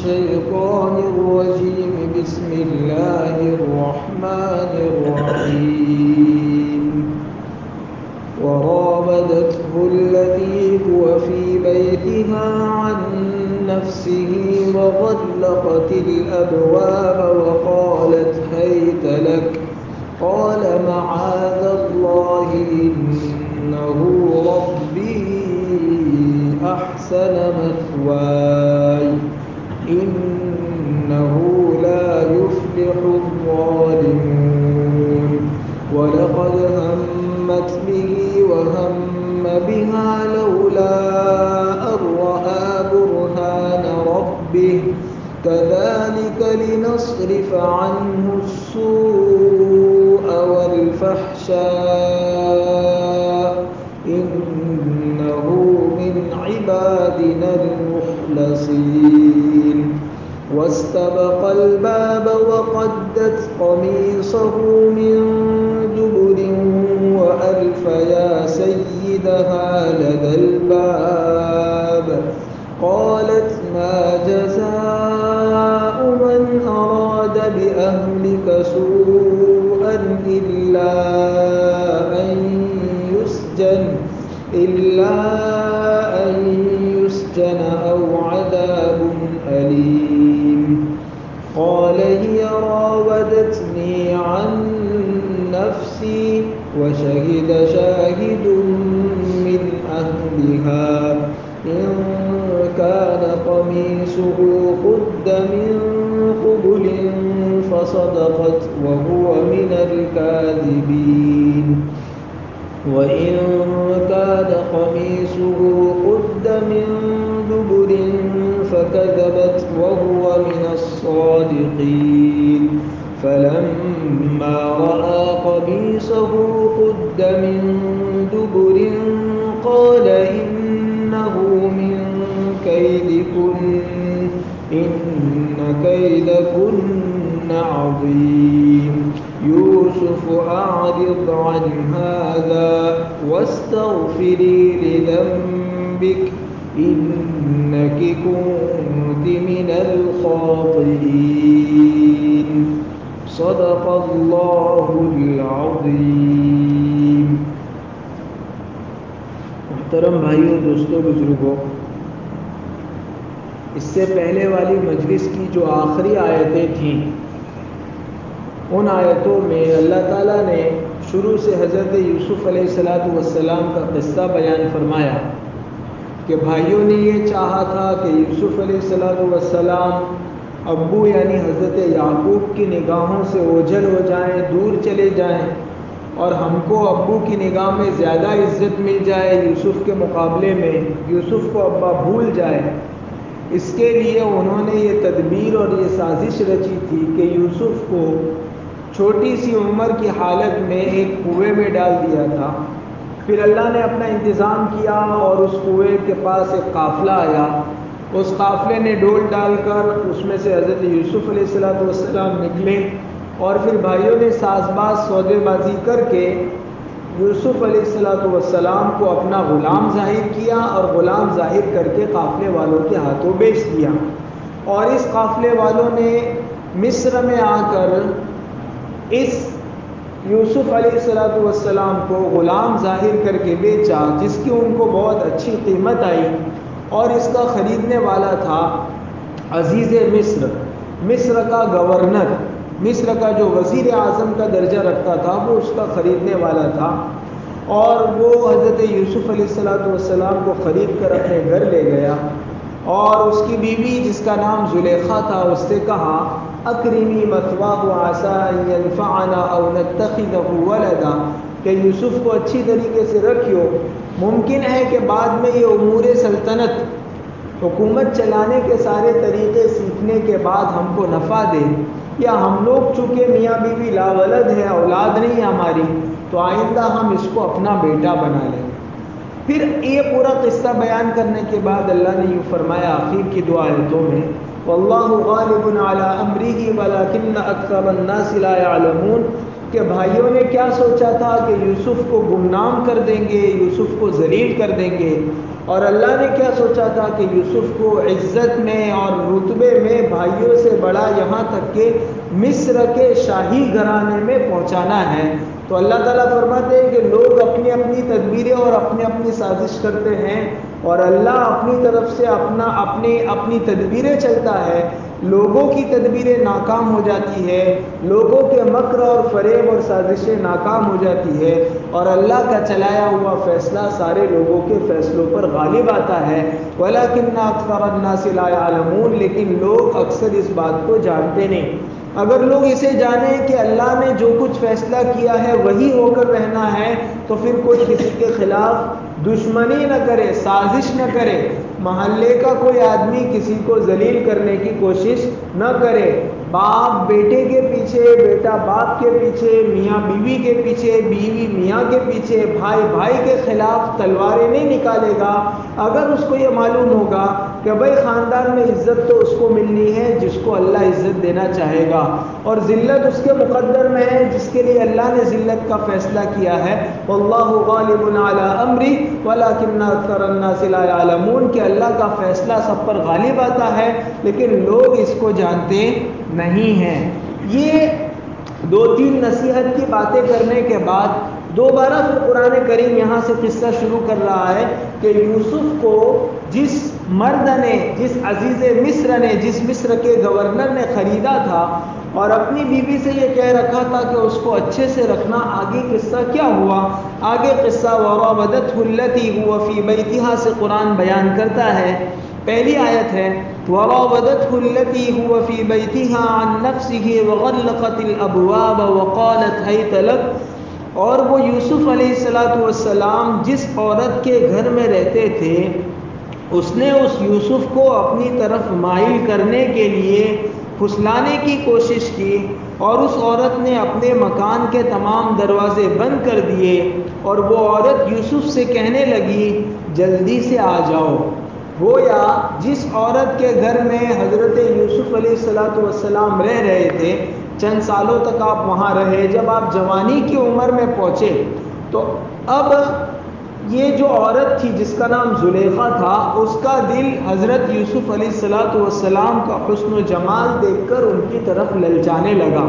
الشيطان الرجيم بسم الله الرحمن الرحيم وراودته التي هو في بيتها عن نفسه وغلقت الأبواب وقالت هيت لك قال معاذ الله إنه ربي أحسن مثواي إنه لا يفلح الظالمون ولقد همت به وهم بها لولا أن رأى برهان ربه كذلك لنصرف عنه السوء والفحشاء إنه من عبادنا المخلصين واستبق الباب وقدت قميصه من دبر وألف يا سيدها لدى الباب قالت ما جزاء من أراد بأهلك سوءا إلا أن يسجن أو عذاب أليم قال هي راودتني عن نفسي وشهد شاهد من أهلها إن كان قميصه قد من قبل فصدقت وهو من الكاذبين وإن كان قميصه قد من دبر فكذبت وهو من الصادقين فلما رأى قميصه قد من دبر قال إنه من كيدكن إن كيدكن عظيم يوسف أعرض عن هذا واستغفري لذنبك إنك كنت من الخاطئين صدق الله العظيم. محترم بھائیوں دوستوں بزرگوں، اس سے پہلے والی مجلس کی جو آخری آیتیں تھیں ان آیتوں میں اللہ تعالیٰ نے شروع سے حضرت یوسف علیہ السلام کا قصہ بیان فرمایا کہ بھائیوں نے یہ چاہا تھا کہ یوسف علیہ السلام ابو یعنی حضرت یعقوب کی نگاہوں سے اوجھل ہو جائیں، دور چلے جائیں اور ہم کو ابو کی نگاہ میں زیادہ عزت مل جائے یوسف کے مقابلے میں، یوسف کو ابا بھول جائے۔ اس کے لیے انہوں نے یہ تدبیر اور یہ سازش رچی تھی کہ یوسف کو چھوٹی سی عمر کی حالت میں ایک کنویں میں ڈال دیا تھا، پھر اللہ نے اپنا انتظام کیا اور اس کنویں کے پاس ایک قافلہ آیا، اس قافلے نے ڈول ڈال کر اس میں سے حضرت یوسف علیہ السلام نکلے اور پھر بھائیوں نے ساز باز سودے بازی کر کے یوسف علیہ السلام کو اپنا غلام ظاہر کیا اور غلام ظاہر کر کے قافلے والوں کے ہاتھوں بیچ دیا، اور اس قافلے والوں نے مصر میں آ کر اس یوسف علیہ السلام کو غلام ظاہر کر کے بیچا، جس کی ان کو بہت اچھی قیمت آئی، اور اس کا خریدنے والا تھا عزیز مصر کا گورنر، مصر کا جو وزیر اعظم کا درجہ رکھتا تھا وہ اس کا خریدنے والا تھا، اور وہ حضرت یوسف علیہ السلام کو خرید کر اپنے گھر لے گیا، اور اس کی بیوی جس کا نام زلیخا تھا اس سے کہا اکرمی مثواہ عسیٰ ان ینفعنا او نتخذہ ولدا، کہ یوسف کو اچھی طریقے سے رکھیو، ممکن ہے کہ بعد میں یہ امور سلطنت حکومت چلانے کے سارے طریقے سیکھنے کے بعد ہم کو نفع دے، یا ہم لوگ چونکہ میاں بیوی لا ولد ہے، اولاد نہیں ہے ہماری، تو آئندہ ہم اس کو اپنا بیٹا بنا لیں۔ پھر یہ پورا قصہ بیان کرنے کے بعد اللہ نے یوں فرمایا آخر کی دو آیتوں میں واللہ غالب علی امرہ ولکن اکثر الناس لا یعلمون، کہ بھائیوں نے کیا سوچا تھا کہ یوسف کو گمنام کر دیں گے، یوسف کو ذلیل ذلیل کر دیں گے۔ اور اللہ نے کیا سوچا تھا کہ یوسف کو عزت میں اور رتبے میں بھائیوں سے بڑا یہاں تک کہ مصر کے شاہی گھرانے میں پہنچانا ہے۔ تو اللہ تعالیٰ فرماتے ہیں کہ لوگ اپنی اپنی تدبیریں اور اپنی اپنی سازش کرتے ہیں، اور اللہ اپنی طرف سے اپنی تدبیریں چلتا ہے۔ لوگوں کی تدبیریں ناکام ہو جاتی ہے، لوگوں کے مکر اور فریب اور سازشیں ناکام ہو جاتی ہے، اور اللہ کا چلایا ہوا فیصلہ سارے لوگوں کے فیصلوں پر غالب آتا ہے۔ وَلَكِنَّ أَكْثَرَ النَّاسِ لَا يَعْلَمُونَ، لیکن لوگ اکثر اس بات کو جانتے نہیں۔ اگر لوگ اسے جانیں کہ اللہ نے جو کچھ فیصلہ کیا ہے وہی ہو کر رہنا ہے، تو پھر کوئی کسی کے خلاف دشمنی نہ کرے، سازش نہ کرے، محلے کا کوئی آدمی کسی کو ذلیل کرنے کی کوشش نہ کرے۔ باپ بیٹے کے پیچھے، بیٹا باپ کے پیچھے، میاں بیوی کے پیچھے، بیوی میاں کے پیچھے، بھائی بھائی کے خلاف تلواریں نہیں نکالے گا۔ اگر اس کو یہ معلوم ہوگا کہ بھائی خاندان میں عزت تو اس کو ملنی ہے جس کو اللہ عزت دینا چاہے گا، اور ذلت اس کے مقدر میں ہے جس کے لیے اللہ نے ذلت کا فیصلہ کیا ہے۔ واللہ غالب علی امری ولکن اکثر الناس لا یعلمون، کہ اللہ کا فیصلہ سب پر غالب آتا ہے لیکن لوگ اس کو جانتے نہیں ہیں۔ یہ دو تین نصیحت کی باتیں کرنے کے بعد دوبارہ پھر قرآن کریم یہاں سے قصہ شروع کر رہا ہے کہ یوسف کو جس مرد نے، جس عزیز مصر نے، جس مصر کے گورنر نے خریدا تھا اور اپنی بیوی سے یہ کہہ رکھا تھا کہ اس کو اچھے سے رکھنا، آگے قصہ کیا ہوا؟ آگے قصہ وراودته التي هو في بيتها سے قرآن بیان کرتا ہے۔ پہلی آیت ہے وراودته التي هو في بيتها عن نفسه وغلقت الابواب وقالت هيت لك، اور وہ یوسف علیہ السلام جس عورت کے گھر میں رہتے تھے اس نے اس یوسف کو اپنی طرف مائل کرنے کے لیے پھسلانے کی کوشش کی، اور اس عورت نے اپنے مکان کے تمام دروازے بند کر دیے، اور وہ عورت یوسف سے کہنے لگی جلدی سے آ جاؤ۔ گویا جس عورت کے گھر میں حضرت یوسف علیہ السلام رہ رہے تھے، چند سالوں تک آپ وہاں رہے، جب آپ جوانی کی عمر میں پہنچے تو اب یہ جو عورت تھی جس کا نام زلیخا تھا، اس کا دل حضرت یوسف علیہ السلام کا حسن و جمال دیکھ کر ان کی طرف للچانے لگا،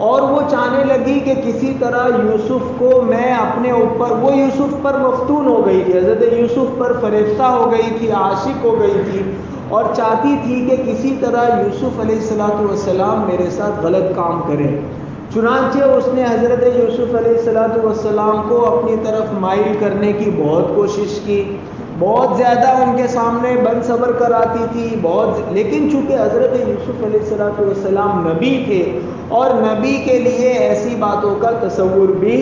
اور وہ چاہنے لگی کہ کسی طرح یوسف کو میں اپنے اوپر، وہ یوسف پر مفتون ہو گئی تھی، حضرت یوسف پر فریفتہ ہو گئی تھی، عاشق ہو گئی تھی، اور چاہتی تھی کہ کسی طرح یوسف علیہ السلام میرے ساتھ غلط کام کرے۔ چنانچہ اس نے حضرت یوسف علیہ السلام کو اپنی طرف مائل کرنے کی بہت کوشش کی، بہت زیادہ ان کے سامنے بن صبر کراتی تھی لیکن چونکہ حضرت یوسف علیہ السلام نبی تھے، اور نبی کے لیے ایسی باتوں کا تصور بھی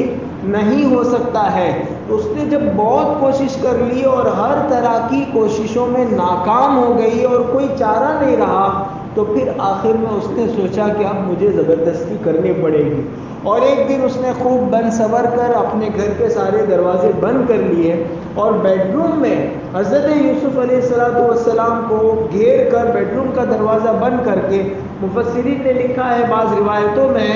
نہیں ہو سکتا ہے، تو اس نے جب بہت کوشش کر لی اور ہر طرح کی کوششوں میں ناکام ہو گئی اور کوئی چارہ نہیں رہا، تو پھر آخر میں اس نے سوچا کہ اب مجھے زبردستی کرنی پڑے گی، اور ایک دن اس نے خوب بن صبر کر اپنے گھر کے سارے دروازے بند کر لیے، اور بیڈ روم میں حضرت یوسف علیہ السلام کو گھیر کر بیڈ روم کا دروازہ بند کر کے، مفسرین نے لکھا ہے بعض روایتوں میں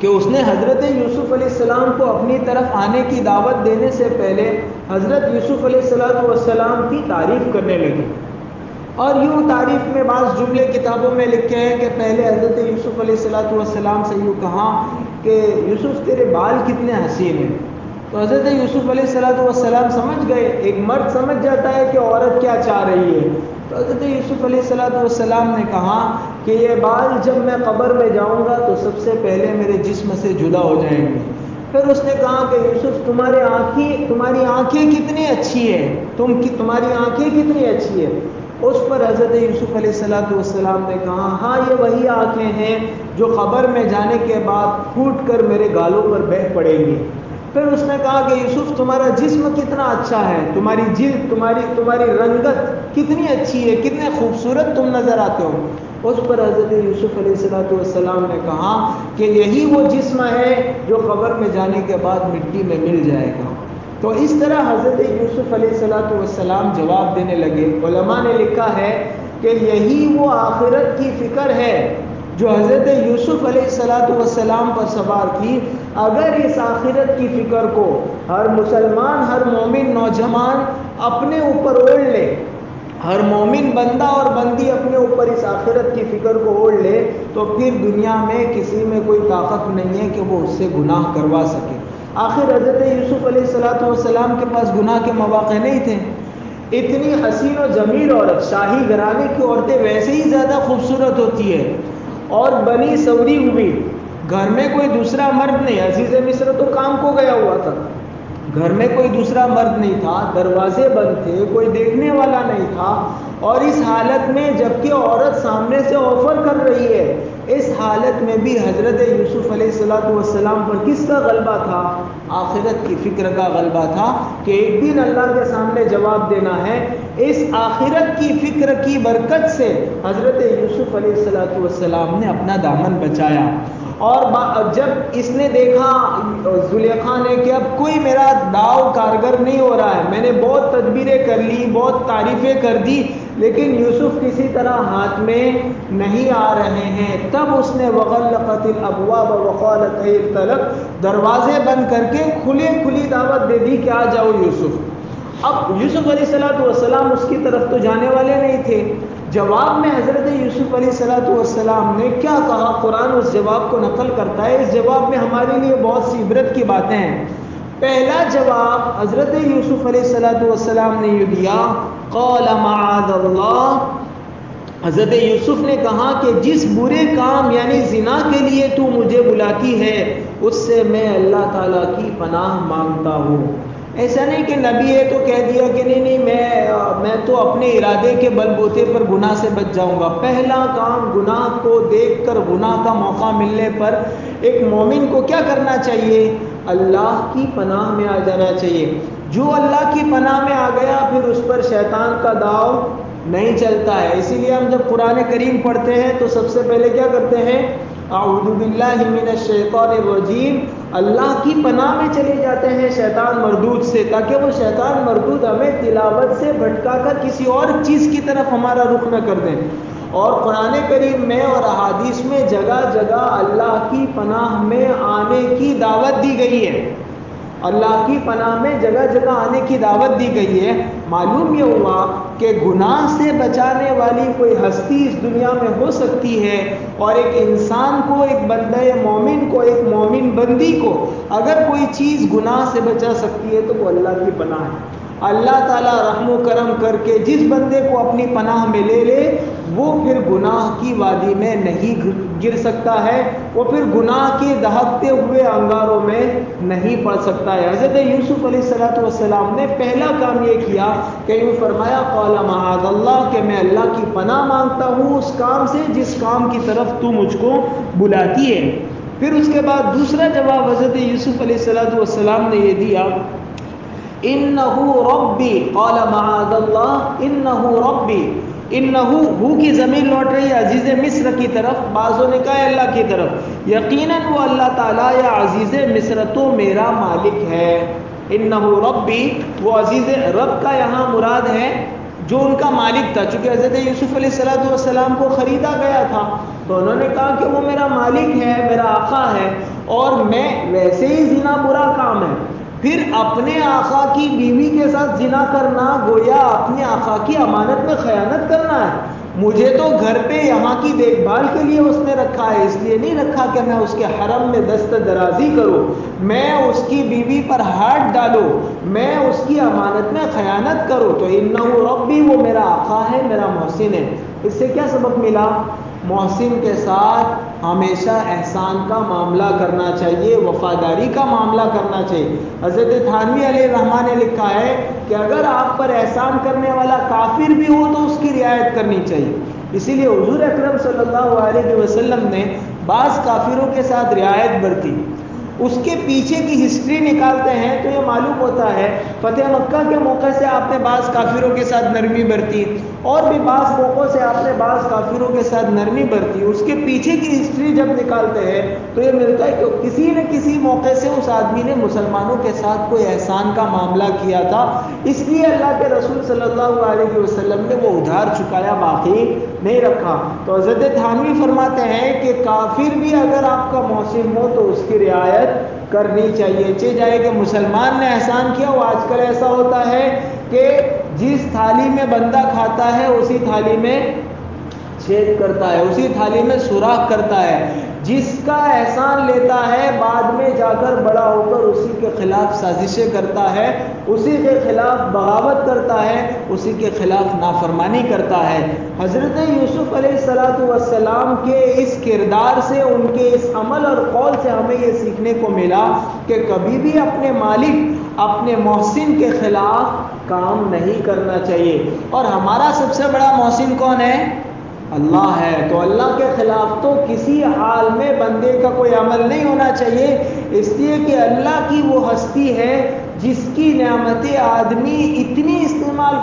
کہ اس نے حضرت یوسف علیہ السلام کو اپنی طرف آنے کی دعوت دینے سے پہلے حضرت یوسف علیہ السلام کی تعریف کرنے لگی، اور یوں تعریف میں بعض جملے کتابوں میں لکھے ہیں کہ پہلے حضرت یوسف علیہ السلام سے یوں کہا کہ یوسف تیرے بال کتنے حسین ہیں، تو حضرت یوسف علیہ السلام سمجھ گئے، ایک مرد سمجھ جاتا ہے کہ عورت کیا چاہ رہی ہے، تو حضرت یوسف علیہ السلام نے کہا کہ یہ بال جب میں قبر میں جاؤں گا تو سب سے پہلے میرے جسم سے جدا ہو جائیں گے۔ پھر اس نے کہا کہ یوسف تمہاری آنکھیں کتنی اچھی ہیں، تمہاری آنکھیں کتنی اچھی ہیں۔ اس پر حضرت یوسف علیہ السلام نے کہا ہاں یہ وہی آنکھیں ہیں جو قبر میں جانے کے بعد پھوٹ کر میرے گالوں پر بہہ پڑیں گی۔ پھر اس نے کہا کہ یوسف تمہارا جسم کتنا اچھا ہے، تمہاری جلد، تمہاری رنگت کتنی اچھی ہے، کتنے خوبصورت تم نظر آتے ہو۔ اس پر حضرت یوسف علیہ السلام نے کہا کہ یہی وہ جسم ہے جو قبر میں جانے کے بعد مٹی میں مل جائے گا۔ تو اس طرح حضرت یوسف علیہ السلام جواب دینے لگے۔ علماء نے لکھا ہے کہ یہی وہ آخرت کی فکر ہے جو حضرت یوسف علیہ السلام پر سوار تھی۔ اگر اس آخرت کی فکر کو ہر مسلمان، ہر مومن نوجوان اپنے اوپر اوڑھ لے، ہر مومن بندہ اور بندی اپنے اوپر اس آخرت کی فکر کو اوڑھ لے، تو پھر دنیا میں کسی میں کوئی طاقت نہیں ہے کہ وہ اس سے گناہ کروا سکے۔ آخر حضرت یوسف علیہ السلام کے پاس گناہ کے مواقع نہیں تھے۔ اتنی حسین و جمیل عورت، شاہی گھرانے کی عورتیں ویسے ہی زیادہ خوبصورت ہوتی ہے، اور بنی سوری ہوئی، گھر میں کوئی دوسرا مرد نہیں۔ عزیز مصر تو کام کو گیا ہوا تھا، گھر میں کوئی دوسرا مرد نہیں تھا، دروازے بند تھے، کوئی دیکھنے والا نہیں تھا، اور اس حالت میں جبکہ عورت سامنے سے آفر کر رہی ہے، اس حالت میں بھی حضرت یوسف علیہ السلام پر کس کا غلبہ تھا؟ آخرت کی فکر کا غلبہ تھا کہ ایک دن اللہ کے سامنے جواب دینا ہے۔ اس آخرت کی فکر کی برکت سے حضرت یوسف علیہ السلام نے اپنا دامن بچایا، اور جب اس نے دیکھا زلیخا نے کہ اب کوئی میرا داؤ کارگر نہیں ہو رہا ہے، میں نے بہت تدبیریں کر لی، بہت تعریفیں کر دی، لیکن یوسف کسی طرح ہاتھ میں نہیں آ رہے ہیں، تب اس نے وغلقت الابواب وقالت هيت لك، دروازے بند کر کے کھلی دعوت دے دی کہ آ جاؤ یوسف۔ اب یوسف علیہ السلام اس کی طرف تو جانے والے نہیں تھے۔ جواب میں حضرت یوسف علیہ السلام نے کیا کہا، قرآن اس جواب کو نقل کرتا ہے۔ اس جواب میں ہمارے لیے بہت سی عبرت کی باتیں ہیں۔ پہلا جواب حضرت یوسف علیہ السلام نے یہ دیا، قال معاذ اللہ، حضرت یوسف نے کہا کہ جس برے کام یعنی زنا کے لیے تو مجھے بلاتی ہے، اس سے میں اللہ تعالیٰ کی پناہ مانگتا ہوں۔ ایسا نہیں کہ نبی ہے تو کہہ دیا کہ نہیں میں تو اپنے ارادے کے بل بوتے پر گناہ سے بچ جاؤں گا۔ پہلا کام، گناہ کو دیکھ کر گناہ کا موقع ملنے پر ایک مومن کو کیا کرنا چاہیے؟ اللہ کی پناہ میں آ جانا چاہیے۔ جو اللہ کی پناہ میں آ گیا پھر اس پر شیطان کا داؤ نہیں چلتا ہے۔ اسی لیے ہم جب قرآن کریم پڑھتے ہیں تو سب سے پہلے کیا کرتے ہیں؟ اعوذ باللہ من الشیطان الرجیم، اللہ کی پناہ میں چلے جاتے ہیں شیطان مردود سے، تاکہ وہ شیطان مردود ہمیں تلاوت سے بھٹکا کر کسی اور چیز کی طرف ہمارا رخ نہ کر دیں۔ اور قرآن کریم میں اور احادیث میں جگہ جگہ اللہ کی پناہ میں آنے کی دعوت دی گئی ہے، اللہ کی پناہ میں جگہ جگہ آنے کی دعوت دی گئی ہے۔ معلوم یہ ہوا کہ گناہ سے بچانے والی کوئی ہستی اس دنیا میں ہو سکتی ہے، اور ایک انسان کو، ایک بندہ مومن کو، ایک مومن بندی کو اگر کوئی چیز گناہ سے بچا سکتی ہے تو وہ اللہ کی پناہ ہے۔ اللہ تعالیٰ رحم و کرم کر کے جس بندے کو اپنی پناہ میں لے لے، وہ پھر گناہ کی وادی میں نہیں گر سکتا ہے، وہ پھر گناہ کے دہکتے ہوئے انگاروں میں نہیں پڑ سکتا ہے۔ حضرت یوسف علیہ السلام نے پہلا کام یہ کیا کہ یوں فرمایا، قال معاذ اللہ، کہ میں اللہ کی پناہ مانگتا ہوں اس کام سے جس کام کی طرف تو مجھ کو بلاتی ہے۔ پھر اس کے بعد دوسرا جواب حضرت یوسف علیہ السلام نے یہ دیا، انہو ربی، قال معاذ اللہ انہو ربی، انہو ہو کی زمین لوٹ رہی ہے عزیز مصر کی طرف، بعضوں نے کہا ہے اللہ کی طرف، یقیناً وہ اللہ تعالیٰ یا عزیز مصر تو میرا مالک ہے۔ انہو ربی، وہ عزیز رب کا یہاں مراد ہے جو ان کا مالک تھا، چونکہ حضرت یوسف علیہ السلام کو خریدا گیا تھا تو انہوں نے کہا کہ وہ میرا مالک ہے، میرا آقا ہے، اور میں ویسے ہی زنا برا کام ہے، پھر اپنے آقا کی بیوی کے ساتھ زنا کرنا گویا اپنے آقا کی امانت میں خیانت کرنا ہے۔ مجھے تو گھر پہ یہاں کی دیکھ بھال کے لیے اس نے رکھا ہے، اس لیے نہیں رکھا کہ میں اس کے حرم میں دست درازی کروں، میں اس کی بیوی پر ہاتھ ڈالوں، میں اس کی امانت میں خیانت کروں۔ تو انہو ربی، وہ میرا آقا ہے، میرا محسن ہے۔ اس سے کیا سبق ملا؟ محسن کے ساتھ ہمیشہ احسان کا معاملہ کرنا چاہیے، وفاداری کا معاملہ کرنا چاہیے۔ حضرت تھانوی علیہ الرحمٰن نے لکھا ہے کہ اگر آپ پر احسان کرنے والا کافر بھی ہو تو اس کی رعایت کرنی چاہیے۔ اسی لیے حضور اکرم صلی اللہ علیہ وسلم نے بعض کافروں کے ساتھ رعایت برتی۔ اس کے پیچھے کی ہسٹری نکالتے ہیں تو یہ معلوم ہوتا ہے فتح مکہ کے موقع سے آپ نے بعض کافروں کے ساتھ نرمی برتی، اور بھی بعض موقعوں سے آپ نے بعض کافروں کے ساتھ نرمی برتی۔ اس کے پیچھے کی ہسٹری جب نکالتے ہیں تو یہ ملتا ہے کہ کسی نہ کسی موقع سے اس آدمی نے مسلمانوں کے ساتھ کوئی احسان کا معاملہ کیا تھا، اس لیے اللہ کے رسول صلی اللہ علیہ وسلم نے وہ ادھار چکایا، باقی نہیں رکھا۔ تو حضرت تھانوی فرماتے ہیں کہ کافر بھی اگر آپ کا محسن ہو تو اس کی رعایت کرنی چاہیے، چاہے کہ مسلمان نے احسان کیا۔ وہ آج کل ایسا ہوتا ہے کہ جس تھالی میں بندہ کھاتا ہے اسی تھالی میں چھید کرتا ہے، اسی تھالی میں سوراخ کرتا ہے، جس کا احسان لیتا ہے بعد میں جا کر بڑا ہو کر اسی کے خلاف سازشیں کرتا ہے، اسی کے خلاف بغاوت کرتا ہے، اسی کے خلاف نافرمانی کرتا ہے۔ حضرت یوسف علیہ السلام کے اس کردار سے، ان کے اس عمل اور قول سے ہمیں یہ سیکھنے کو ملا کہ کبھی بھی اپنے مالک، اپنے محسن کے خلاف کام نہیں کرنا چاہیے۔ اور ہمارا سب سے بڑا محسن کون ہے؟ اللہ ہے۔ تو اللہ کے خلاف تو کسی حال میں بندے کا کوئی عمل نہیں ہونا چاہیے، اس لیے کہ اللہ کی وہ ہستی ہے جس کی نعمتیں آدمی اتنی استعمال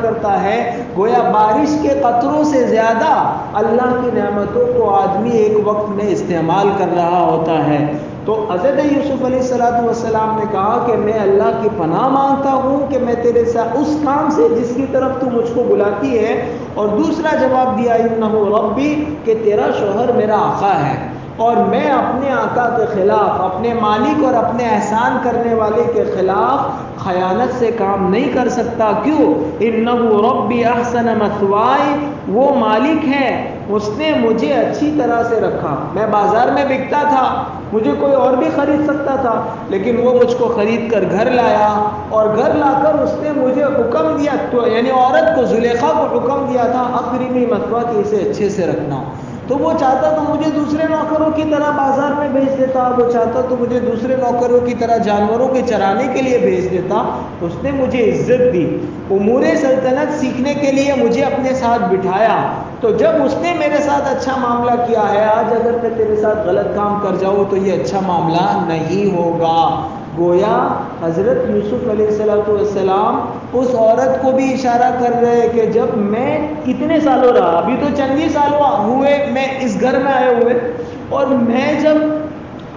کرتا ہے، گویا بارش کے قطروں سے زیادہ اللہ کی نعمتوں کو آدمی ایک وقت میں استعمال کر رہا ہوتا ہے۔ تو حضرت یوسف علیہ السلام نے کہا کہ میں اللہ کی پناہ مانگتا ہوں کہ میں تیرے ساتھ اس کام سے جس کی طرف تو مجھ کو بلاتی ہے، اور دوسرا جواب دیا انہ ربی، کہ تیرا شوہر میرا آقا ہے، اور میں اپنے آقا کے خلاف، اپنے مالک اور اپنے احسان کرنے والے کے خلاف خیانت سے کام نہیں کر سکتا۔ کیوں؟ انہ ربی احسن مثوائی، وہ مالک ہے، اس نے مجھے اچھی طرح سے رکھا۔ میں بازار میں بکتا تھا، مجھے کوئی اور بھی خرید سکتا تھا، لیکن وہ مجھ کو خرید کر گھر لایا، اور گھر لا کر اس نے مجھے حکم دیا، تو یعنی عورت کو، زلیخا کو حکم دیا تھا اکرمی مثوا، کہ اسے اچھے سے رکھنا۔ تو وہ چاہتا تو مجھے دوسرے نوکروں کی طرح بازار میں بھیج دیتا، وہ چاہتا تو مجھے دوسرے نوکروں کی طرح جانوروں کے چرانے کے لیے بھیج دیتا۔ اس نے مجھے عزت دی، امور سلطنت سیکھنے کے لیے مجھے اپنے ساتھ بٹھایا۔ تو جب اس نے میرے ساتھ اچھا معاملہ کیا ہے، آج اگر میں تیرے ساتھ غلط کام کر جاؤں تو یہ اچھا معاملہ نہیں ہوگا۔ گویا حضرت یوسف علیہ السلام اس عورت کو بھی اشارہ کر رہے کہ جب میں اتنے سالوں رہا، ابھی تو چند ہی سالوں ہوئے میں اس گھر میں آئے ہوئے، اور میں جب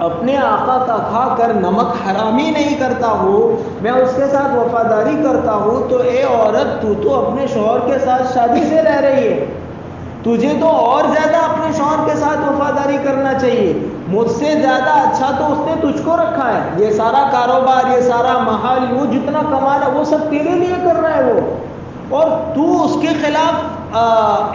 اپنے آقا کا کھا کر نمک حرامی نہیں کرتا ہوں، میں اس کے ساتھ وفاداری کرتا ہوں، تو اے عورت، تو اپنے شوہر کے ساتھ شادی سے رہ رہی ہے، تجھے تو اور زیادہ اپنے شوہر کے ساتھ وفاداری کرنا چاہیے۔ مجھ سے زیادہ اچھا تو اس نے تجھ کو رکھا ہے، یہ سارا کاروبار، یہ سارا محل، وہ جتنا کما رہا ہے وہ سب تیرے لیے کر رہا ہے وہ، اور تو اس کے خلاف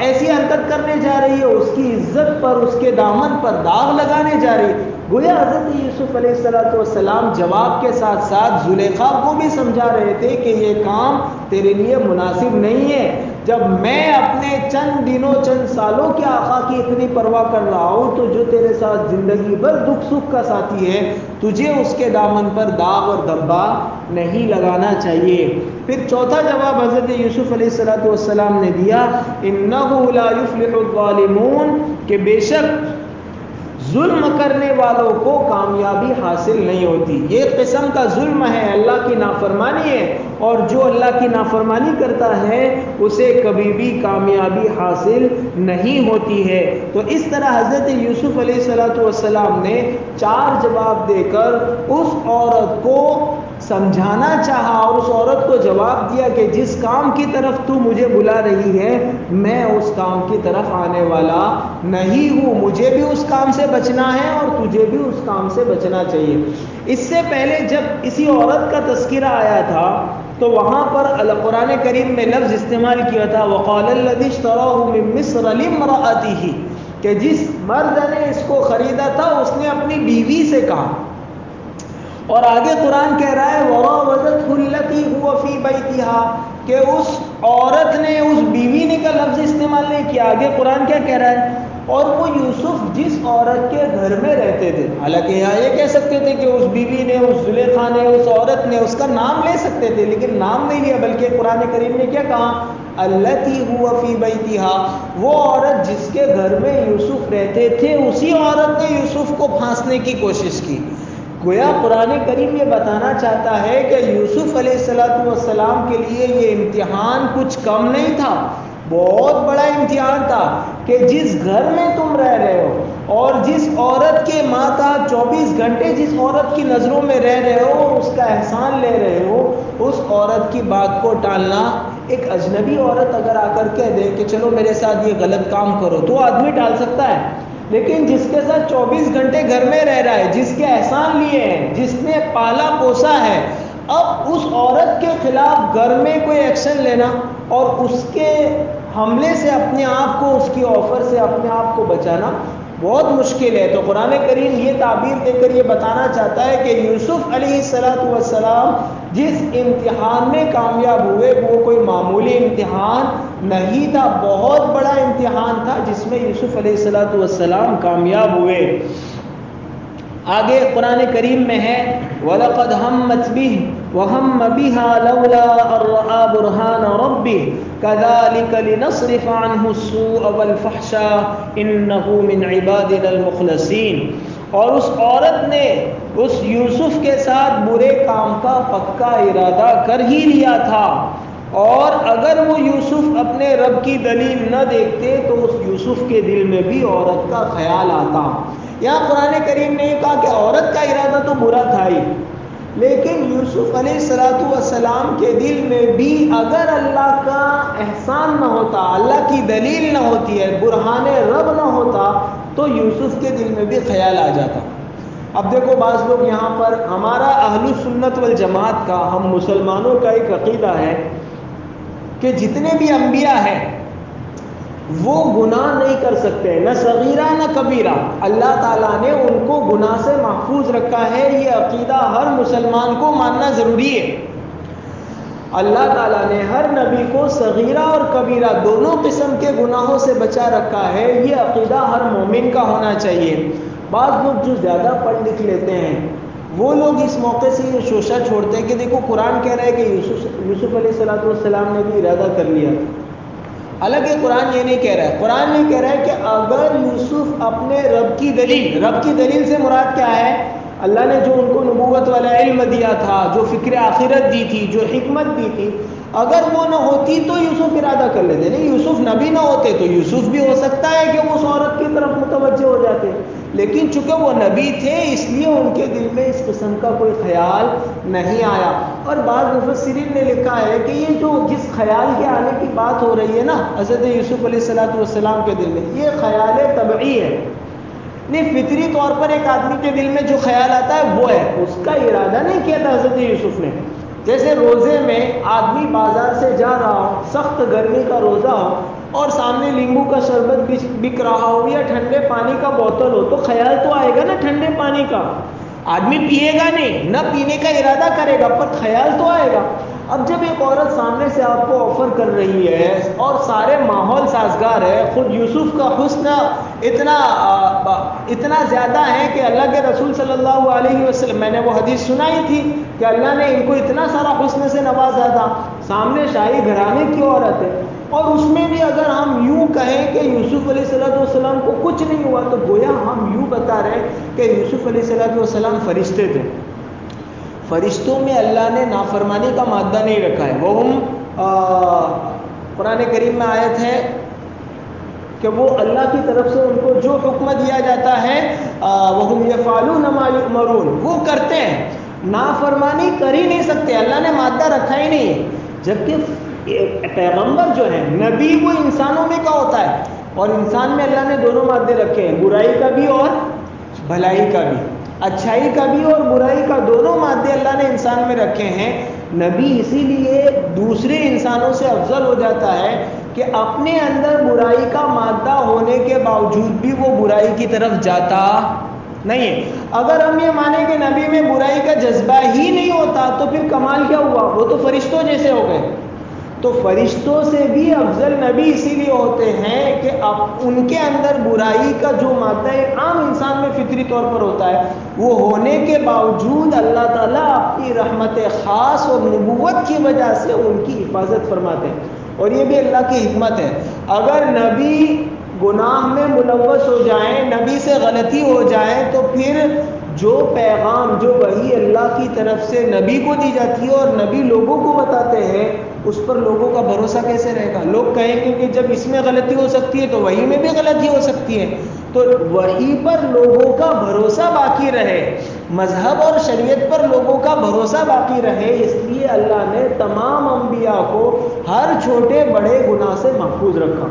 ایسی حرکت کرنے جا رہی ہے، اس کی عزت پر، اس کے دامن پر داغ لگانے جا رہی ہے۔ گویا حضرت یوسف علیہ السلام جواب کے ساتھ ساتھ زلیخا کو بھی سمجھا رہے تھے کہ یہ کام تیرے لیے مناسب نہیں ہے۔ جب میں اپنے چند دنوں، چند سالوں کے آقا کی اتنی پرواہ کر رہا ہوں، تو جو تیرے ساتھ زندگی بھر دکھ سکھ کا ساتھی ہے، تجھے اس کے دامن پر داغ اور دھبا نہیں لگانا چاہیے۔ پھر چوتھا جواب حضرت یوسف علیہ السلام نے دیا، انہ لا یفلح الظالمون، کہ بے شک ظلم کرنے والوں کو کامیابی حاصل نہیں ہوتی۔ یہ قسم کا ظلم ہے، اللہ کی نافرمانی ہے، اور جو اللہ کی نافرمانی کرتا ہے اسے کبھی بھی کامیابی حاصل نہیں ہوتی ہے۔ تو اس طرح حضرت یوسف علیہ السلام نے 4 جواب دے کر اس عورت کو سمجھانا چاہا، اور اس عورت کو جواب دیا کہ جس کام کی طرف تو مجھے بلا رہی ہے، میں اس کام کی طرف آنے والا نہیں ہوں، مجھے بھی اس کام سے بچنا ہے اور تجھے بھی اس کام سے بچنا چاہیے۔ اس سے پہلے جب اسی عورت کا تذکرہ آیا تھا تو وہاں پر قرآن کریم میں لفظ استعمال کیا تھا، وقال الذی اشتراه من مصر لامرأته، کہ جس مرد نے اس کو خریدا تھا اس نے اپنی بیوی سے کہا، اور آگے قرآن کہہ رہا ہے وراودته التي هو في بيتها، کہ اس عورت نے، اس بیوی نے کا لفظ استعمال نہیں کیا۔ آگے قرآن کیا کہہ رہا ہے، اور وہ یوسف جس عورت کے گھر میں رہتے تھے، حالانکہ یہاں یہ کہہ سکتے تھے کہ اس بیوی نے، اس زلیخا نے، اس عورت نے، اس کا نام لے سکتے تھے، لیکن نام نہیں لیا، بلکہ قرآن کریم نے کیا کہا، التی هو فی بیتها، وہ عورت جس کے گھر میں یوسف رہتے تھے، اسی عورت نے یوسف کو پھانسنے کی کوشش کی۔ گویا قرآن کریم یہ بتانا چاہتا ہے کہ یوسف علیہ السلام کے لیے یہ امتحان کچھ کم نہیں تھا، بہت بڑا امتحان تھا، کہ جس گھر میں تم رہ رہے ہو اور جس عورت کے ماتحت 24 گھنٹے جس عورت کی نظروں میں رہ رہے ہو اور اس کا احسان لے رہے ہو، اس عورت کی بات کو ٹالنا، ایک اجنبی عورت اگر آ کر کہہ دے کہ چلو میرے ساتھ یہ غلط کام کرو، تو آدمی ٹال سکتا ہے، لیکن جس کے ساتھ 24 گھنٹے گھر میں رہ رہا ہے، جس کے احسان لیے ہیں، جس نے پالا پوسا ہے، اب اس عورت کے خلاف گھر میں کوئی ایکشن لینا اور اس کے حملے سے اپنے آپ کو، اس کی آفر سے اپنے آپ کو بچانا بہت مشکل ہے۔ تو قرآن کریم یہ تعبیر دے کر یہ بتانا چاہتا ہے کہ یوسف علیہ السلام جس امتحان میں کامیاب ہوئے وہ کوئی معمولی امتحان نہیں تھا، بہت بڑا امتحان تھا جس میں یوسف علیہ السلام کامیاب ہوئے۔ آگے قرآن کریم میں ہے وَلَقَدْ هَمَّتْ بِهِ وَهَمَّ بِهَا لَوْلَا أَن رَّأَىٰ بُرْهَانَ رَبِّهِ كَذَٰلِكَ لِنَصْرِفَ عَنْهُ السُّوءَ وَالْفَحْشَاءَ إِنَّهُ مِنْ عِبَادِنَا الْمُخْلَصِينَ۔ اور اس عورت نے اس یوسف کے ساتھ برے کام کا پکا ارادہ کر ہی لیا تھا، اور اگر وہ یوسف اپنے رب کی دلیل نہ دیکھتے تو اس یوسف کے دل میں بھی عورت کا خیال آتا۔ یہاں قرآن کریم نے یہ کہا کہ عورت کا ارادہ تو برا تھا ہی، لیکن یوسف علیہ السلام کے دل میں بھی اگر اللہ کا احسان نہ ہوتا، اللہ کی دلیل نہ ہوتی ہے، برہان رب نہ ہوتا تو یوسف کے دل میں بھی خیال آ جاتا۔ اب دیکھو بعض لوگ یہاں پر، ہمارا اہل سنت والجماعت کا، ہم مسلمانوں کا ایک عقیدہ ہے کہ جتنے بھی انبیاء ہیں وہ گناہ نہیں کر سکتے، نہ صغیرہ نہ کبیرہ، اللہ تعالیٰ نے ان کو گناہ سے محفوظ رکھا ہے۔ یہ عقیدہ ہر مسلمان کو ماننا ضروری ہے۔ اللہ تعالیٰ نے ہر نبی کو صغیرہ اور کبیرہ دونوں قسم کے گناہوں سے بچا رکھا ہے، یہ عقیدہ ہر مومن کا ہونا چاہیے۔ بعض لوگ جو زیادہ پڑھ لکھ لیتے ہیں وہ لوگ اس موقع سے یہ شوشہ چھوڑتے ہیں کہ دیکھو قرآن کہہ رہا ہے کہ یوسف علیہ السلام نے بھی ارادہ کر لیا، حالانکہ قرآن یہ نہیں کہہ رہا ہے۔ قرآن یہ کہہ رہا ہے کہ اگر یوسف اپنے رب کی دلیل سے مراد کیا ہے؟ اللہ نے جو ان کو نبوت والا علم دیا تھا، جو فکر آخرت دی تھی، جو حکمت دی تھی، اگر وہ نہ ہوتی تو یوسف ارادہ کر لیتے۔ نہیں، یوسف نبی نہ ہوتے تو یوسف بھی ہو سکتا ہے کہ وہ اس عورت کی طرف متوجہ ہو جاتے، لیکن چونکہ وہ نبی تھے اس لیے ان کے دل میں اس قسم کا کوئی خیال نہیں آیا۔ اور بعض مفسرین نے لکھا ہے کہ یہ جو جس خیال کے آنے کی بات ہو رہی ہے نا حضرت یوسف علیہ السلام کے دل میں، یہ خیال طبعی ہے، نہیں فطری طور پر ایک آدمی کے دل میں جو خیال آتا ہے وہ ہے، اس کا ارادہ نہیں کیا تھا حضرت یوسف نے۔ جیسے روزے میں آدمی بازار سے جا رہا ہو، سخت گرمی کا روزہ ہو اور سامنے لیمبو کا شربت بک رہا ہو یا ٹھنڈے پانی کا بوتل ہو تو خیال تو آئے گا نا ٹھنڈے پانی کا، آدمی پیے گا نہیں، نہ پینے کا ارادہ کرے گا پر خیال تو آئے گا۔ اب جب ایک عورت سامنے سے آپ کو آفر کر رہی ہے اور سارے ماحول سازگار ہے، خود یوسف کا حسن اتنا زیادہ ہے کہ اللہ کے رسول صلی اللہ علیہ وسلم، میں نے وہ حدیث سنائی تھی کہ اللہ نے ان کو اتنا سارا حسن سے نوازا تھا، سامنے شاہی گھرانے کی عورت ہے، اور اس میں بھی اگر ہم یوں کہیں کہ یوسف علیہ السلام کو کچھ نہیں ہوا تو گویا ہم یوں بتا رہے ہیں کہ یوسف علیہ السلام فرشتے تھے۔ فرشتوں میں اللہ نے نافرمانی کا مادہ نہیں رکھا ہے، قرآن کریم میں آیت ہے کہ وہ اللہ کی طرف سے ان کو جو حکم دیا جاتا ہے وَهُمْ يَفْعَلُونَ مَا يُؤْمَرُونَ، وہ کرتے ہیں، نافرمانی کر ہی نہیں سکتے، اللہ نے مادہ رکھا ہی نہیں ہے۔ جبکہ پیغمبر جو ہے نبی وہ انسانوں میں کا ہوتا ہے، اور انسان میں اللہ نے دونوں مادے رکھے ہیں، برائی کا بھی اور بھلائی کا بھی، اچھائی کا بھی اور برائی کا، دونوں مادے اللہ نے انسان میں رکھے ہیں۔ نبی اسی لیے دوسرے انسانوں سے افضل ہو جاتا ہے کہ اپنے اندر برائی کا مادہ ہونے کے باوجود بھی وہ برائی کی طرف جاتا نہیں ہے۔ اگر ہم یہ مانیں کہ نبی میں برائی کا جذبہ ہی نہیں ہوتا تو پھر کمال کیا ہوا؟ وہ تو فرشتوں جیسے ہو گئے۔ تو فرشتوں سے بھی افضل نبی اسی لیے ہوتے ہیں کہ اب ان کے اندر برائی کا جو مادہ ایک عام انسان میں فطری طور پر ہوتا ہے، وہ ہونے کے باوجود اللہ تعالیٰ اپنی رحمت خاص اور نبوت کی وجہ سے ان کی حفاظت فرماتے ہیں، اور یہ بھی اللہ کی حکمت ہے۔ اگر نبی گناہ میں ملوث ہو جائیں، نبی سے غلطی ہو جائے تو پھر جو پیغام، جو وحی اللہ کی طرف سے نبی کو دی جاتی ہے اور نبی لوگوں کو بتاتے ہیں، اس پر لوگوں کا بھروسہ کیسے رہے گا؟ لوگ کہیں گے کہ جب اس میں غلطی ہو سکتی ہے تو وحی میں بھی غلطی ہو سکتی ہے۔ تو وحی پر لوگوں کا بھروسہ باقی رہے، مذہب اور شریعت پر لوگوں کا بھروسہ باقی رہے، اس لیے اللہ نے تمام انبیاء کو ہر چھوٹے بڑے گناہ سے محفوظ رکھا۔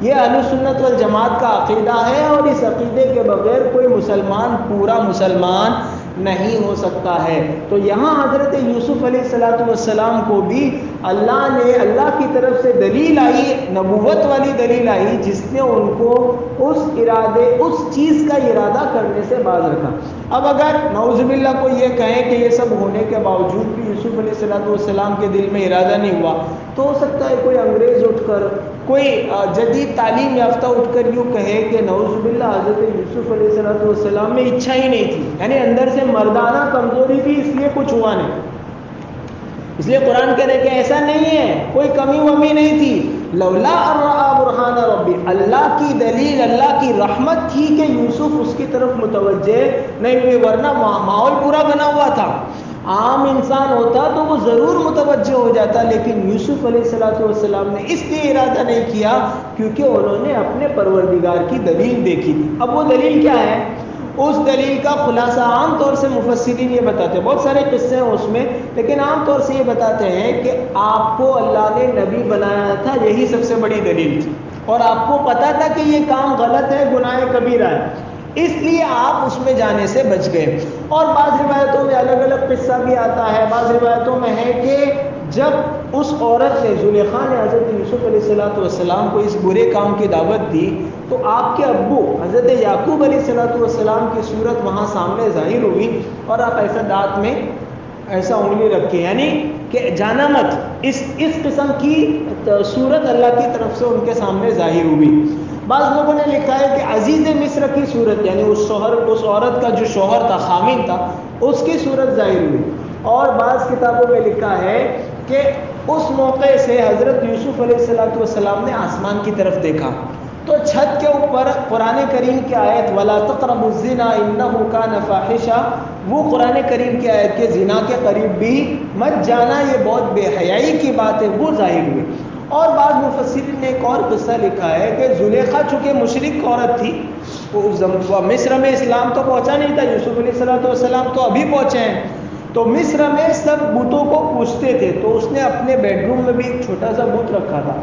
یہ اہل سنت والجماعت کا عقیدہ ہے، اور اس عقیدے کے بغیر کوئی مسلمان پورا مسلمان نہیں ہو سکتا ہے۔ تو یہاں حضرت یوسف علیہ السلام کو بھی اللہ کی طرف سے دلیل آئی، نبوت والی دلیل آئی، جس نے ان کو اس چیز کا ارادہ کرنے سے باز رکھا۔ اب اگر نعوذ باللہ کوئی یہ کہے کہ یہ سب ہونے کے باوجود بھی یوسف علیہ السلام کے دل میں ارادہ نہیں ہوا، تو ہو سکتا ہے کوئی انگریز اٹھ کر، کوئی جدید تعلیم یافتہ اٹھ کر یوں کہے کہ نعوذ باللہ حضرت یوسف علیہ السلام میں اچھا ہی نہیں تھی، یعنی اندر سے مردانہ کمزوری بھی، اس لیے کچھ ہوا نہیں۔ اس لیے قرآن کہہ رہے کہ ایسا نہیں ہے، کوئی کمی ومی نہیں تھی۔ لولا ان رأى برہان ربی، اللہ کی دلیل، اللہ کی رحمت تھی کہ یوسف اس کی طرف متوجہ نہیں ہوئے، ورنہ ماحول پورا بنا ہوا تھا۔ عام انسان ہوتا تو وہ ضرور متوجہ ہو جاتا، لیکن یوسف علیہ السلام نے اس لیے ارادہ نہیں کیا کیونکہ انہوں نے اپنے پروردگار کی دلیل دیکھی تھی۔ اب وہ دلیل کیا ہے؟ اس دلیل کا خلاصہ عام طور سے مفسرین یہ بتاتے ہیں، بہت سارے قصے ہیں اس میں، لیکن عام طور سے یہ بتاتے ہیں کہ آپ کو اللہ نے نبی بنایا تھا، یہی سب سے بڑی دلیل تھی، اور آپ کو پتا تھا کہ یہ کام غلط ہے، گناہ کبیرہ ہے، اس لیے آپ اس میں جانے سے بچ گئے۔ اور بعض روایتوں میں الگ الگ قصہ بھی آتا ہے، بعض روایتوں میں ہے کہ جب اس عورت نے، زلیخا نے حضرت یوسف علیہ السلام کو اس برے کام کی دعوت دی، تو آپ کے ابو حضرت یعقوب علیہ السلام کی صورت وہاں سامنے ظاہر ہوئی، اور آپ ایسا دانت میں ایسا انگلی رکھے، یعنی کہ جانا مت، اس قسم کی صورت اللہ کی طرف سے ان کے سامنے ظاہر ہوئی۔ بعض لوگوں نے لکھا ہے کہ عزیز مصر کی صورت، یعنی اس عورت کا جو شوہر تھا، خامن تھا، اس کی صورت ظاہر ہوئی۔ اور بعض کتابوں میں لکھا ہے کہ اس موقع سے حضرت یوسف علیہ السلام نے آسمان کی طرف دیکھا، تو چھت کے اوپر قرآن کریم کی آیت وَلَا تَقْرَبُوا الزِّنَا إِنَّهُ كَانَ فَاحِشًا، وہ قرآن کریم کی آیت کے زنا کے قریب بھی مت جانا، یہ بہت بے حیائی کی بات ہے، وہ ظاہر ہوئی۔ اور بعض مفسرین نے ایک اور قصہ لکھا ہے کہ زلیخا چونکہ مشرک عورت تھی، مصر میں اسلام تو پہنچا نہیں تھا، یوسف علیہ السلام تو ابھی پہنچے ہیں، تو مصر میں سب بتوں کو پوجتے تھے، تو اس نے اپنے بیڈ روم میں بھی ایک چھوٹا سا بت رکھا تھا۔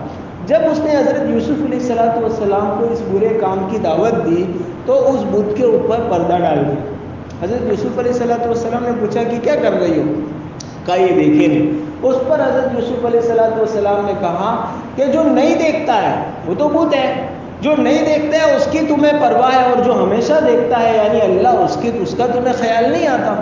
جب اس نے حضرت یوسف علیہ السلام کو اس برے کام کی دعوت دی تو اس بت کے اوپر پردہ ڈال دیا۔ حضرت یوسف علیہ السلام نے پوچھا کہ کیا کر رہی ہو؟ کہا یہ دیکھے نہیں۔ اس پر حضرت یوسف علیہ السلام نے کہا کہ جو نہیں دیکھتا ہے وہ تو بت ہے، جو نہیں دیکھتا ہے اس کی تمہیں پرواہ ہے، اور جو ہمیشہ دیکھتا ہے یعنی اللہ، اس کا تمہیں خیال نہیں آتا۔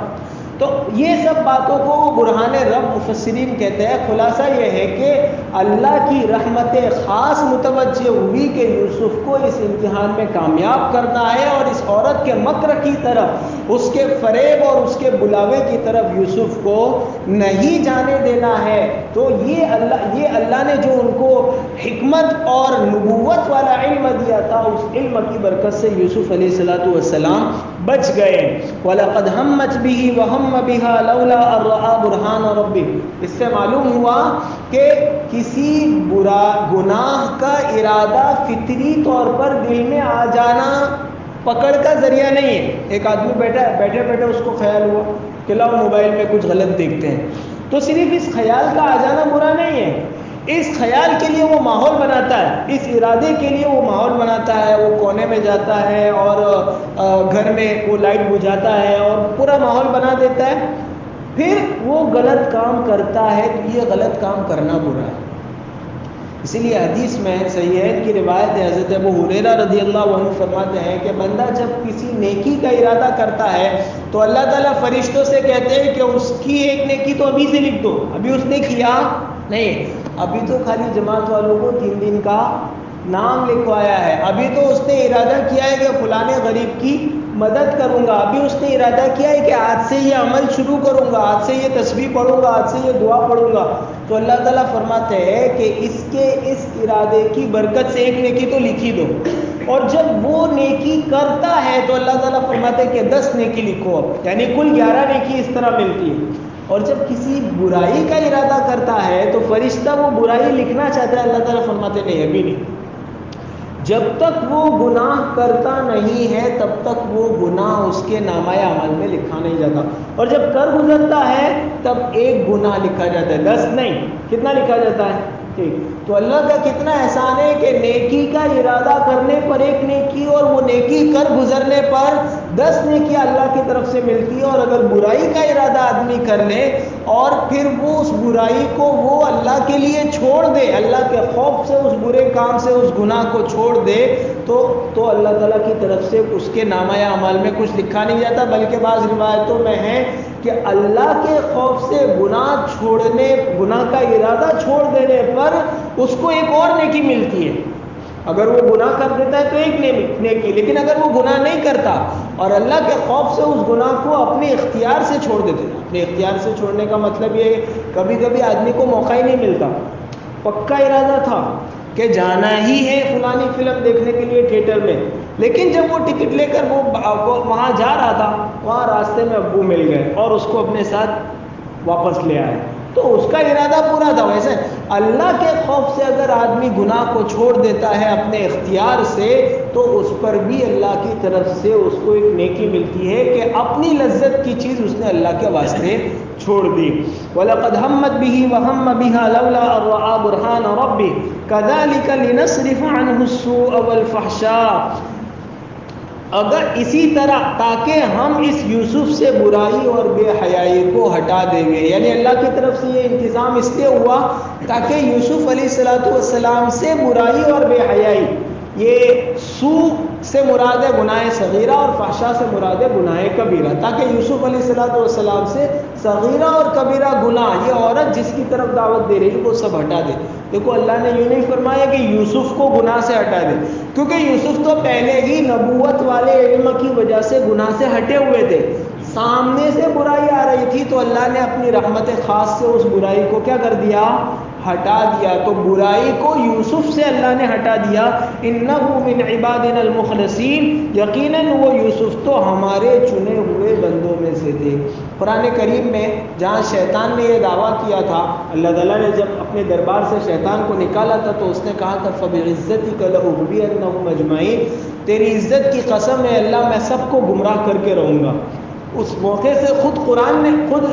تو یہ سب باتوں کو برہان رب مفسرین کہتے ہیں۔ خلاصہ یہ ہے کہ اللہ کی رحمت خاص متوجہ ہوئی کہ یوسف کو اس امتحان میں کامیاب کرنا ہے، اور اس عورت کے مکر کی طرف، اس کے فریب اور اس کے بلاوے کی طرف یوسف کو نہیں جانے دینا ہے۔ تو یہ اللہ نے جو ان کو حکمت اور نبوت والا علم دیا تھا، اس علم کی برکت سے یوسف علیہ السلام بچ گئے۔ وَلَقَدْ هَمَّتْ بِهِ وَهَمَّ بِهَا لَوْلَا أَن رَّأَىٰ بُرْهَانَ رَبِّهِ، اس سے معلوم ہوا کہ کسی برا گناہ کا ارادہ فطری طور پر دل میں آ جانا پکڑ کا ذریعہ نہیں ہے۔ ایک آدمی بیٹھے اس کو خیال ہوا کہ لاؤ موبائل میں کچھ غلط دیکھتے ہیں، تو صرف اس خیال کا آ جانا برا نہیں ہے، اس خیال کے لیے وہ ماحول بناتا ہے، اس ارادے کے لیے وہ ماحول بناتا ہے، وہ کونے میں جاتا ہے اور گھر میں وہ لائٹ بجھاتا ہے اور پورا ماحول بنا دیتا ہے، پھر وہ غلط کام کرتا ہے، تو یہ غلط کام کرنا برا ہے۔ اسی لیے حدیث میں صحیحین کی روایت ہے، حضرت ابو ہریرہ رضی اللہ عنہ فرماتے ہیں کہ بندہ جب کسی نیکی کا ارادہ کرتا ہے تو اللہ تعالیٰ فرشتوں سے کہتے ہیں کہ اس کی ایک نیکی تو ابھی سے لکھ دو، ابھی اس نے کیا نہیں، ابھی تو خالی جماعت والوں کو 3 دن کا نام لکھوایا ہے، ابھی تو اس نے ارادہ کیا ہے کہ فلانے غریب کی مدد کروں گا، ابھی اس نے ارادہ کیا ہے کہ آج سے یہ عمل شروع کروں گا، آج سے یہ تسبیح پڑھوں گا، آج سے یہ دعا پڑھوں گا، تو اللہ تعالیٰ فرماتے ہیں کہ اس ارادے کی برکت سے ایک نیکی تو لکھی دو، اور جب وہ نیکی کرتا ہے تو اللہ تعالیٰ فرماتے ہیں کہ 10 نیکی لکھو، اب یعنی کل 11 نیکی اس طرح ملتی ہے۔ اور جب کسی برائی کا ارادہ کرتا ہے تو فرشتہ وہ برائی لکھنا چاہتا ہے، اللہ تعالیٰ فرماتے نہیں ابھی نہیں، جب تک وہ گناہ کرتا نہیں ہے تب تک وہ گناہ اس کے نامہ عمل میں لکھا نہیں جاتا، اور جب کر گزرتا ہے تب ایک گناہ لکھا جاتا ہے، 10 نہیں، کتنا لکھا جاتا ہے؟ ٹھیک، تو اللہ کا کتنا احسان ہے کہ نیکی کا ارادہ کرنے پر ایک نیکی اور وہ نیکی کر گزرنے پر 10 نیکی اللہ کی طرف سے ملتی ہے، اور اگر برائی کا ارادہ آدمی کر لے اور پھر وہ اس برائی کو وہ اللہ کے لیے چھوڑ دے، اللہ کے خوف سے اس برے کام سے اس گناہ کو چھوڑ دے، تو اللہ تعالیٰ کی طرف سے اس کے نامہ اعمال میں کچھ لکھا نہیں جاتا، بلکہ بعض روایتوں میں ہے کہ اللہ کے خوف سے گناہ کا ارادہ چھوڑ دینے پر اس کو ایک اور نیکی ملتی ہے۔ اگر وہ گناہ کر دیتا ہے تو ایک نیکی، لیکن اگر وہ گناہ نہیں کرتا اور اللہ کے خوف سے اس گناہ کو اپنے اختیار سے چھوڑ دیتے، اپنے اختیار سے چھوڑنے کا مطلب یہ ہے کبھی کبھی آدمی کو موقع ہی نہیں ملتا، پکا ارادہ تھا کہ جانا ہی ہے فلانی فلم دیکھنے کے لیے تھیٹر میں، لیکن جب وہ ٹکٹ لے کر وہ وہاں جا رہا تھا، وہاں راستے میں ابو مل گئے اور اس کو اپنے ساتھ واپس لے آئے، تو اس کا ارادہ پورا تھا۔ ویسے اللہ کے خوف سے اگر آدمی گناہ کو چھوڑ دیتا ہے اپنے اختیار سے، تو اس پر بھی اللہ کی طرف سے اس کو ایک نیکی ملتی ہے کہ اپنی لذت کی چیز اس نے اللہ کے واسطے چھوڑ دی۔ وَلَقَدْ هَمَّتْ بِهِ وَهَمَّ بِهَا لَوْلَا أَن رَّأَىٰ بُرْهَانَ رَبِّهِ كَذَٰلِكَ لِنَصْرِفَ عَنْهُ السُّوءَ وَالْفَحْشَاءَ، اگر اسی طرح تاکہ ہم اس یوسف سے برائی اور بے حیائی کو ہٹا دیں گے، یعنی اللہ کی طرف سے یہ انتظام اس لیے ہوا تاکہ یوسف علیہ السلام سے برائی اور بے حیائی، یہ سو سے مراد ہے گناہ صغیرہ اور فحشا سے مراد ہے گناہ کبیرہ، تاکہ یوسف علیہ السلام سے صغیرہ اور کبیرہ گناہ، یہ عورت جس کی طرف دعوت دے رہی ہے وہ سب ہٹا دے۔ دیکھو اللہ نے یوں نہیں فرمایا کہ یوسف کو گناہ سے ہٹا دے، کیونکہ یوسف تو پہلے ہی نبوت والے علم کی وجہ سے گناہ سے ہٹے ہوئے تھے، سامنے سے برائی آ رہی تھی تو اللہ نے اپنی رحمت خاص سے اس برائی کو کیا کر دیا، ہٹا دیا۔ تو برائی کو یوسف سے اللہ نے ہٹا دیا، انہ من عبادنا المخلصین، یقیناً وہ یوسف تو ہمارے چنے ہوئے بندوں میں سے تھے۔ قرآن کریم میں جہاں شیطان نے یہ دعویٰ کیا تھا، اللہ تعالیٰ نے جب اپنے دربار سے شیطان کو نکالا تھا تو اس نے کہا تھا فَبِعِزَّتِكَ لَأُغْوِيَنَّهُمْ أَجْمَعِينَ، تیری عزت کی قسم ہے اللہ میں سب کو گمراہ کر کے رہوں گا۔ اس موقع سے خود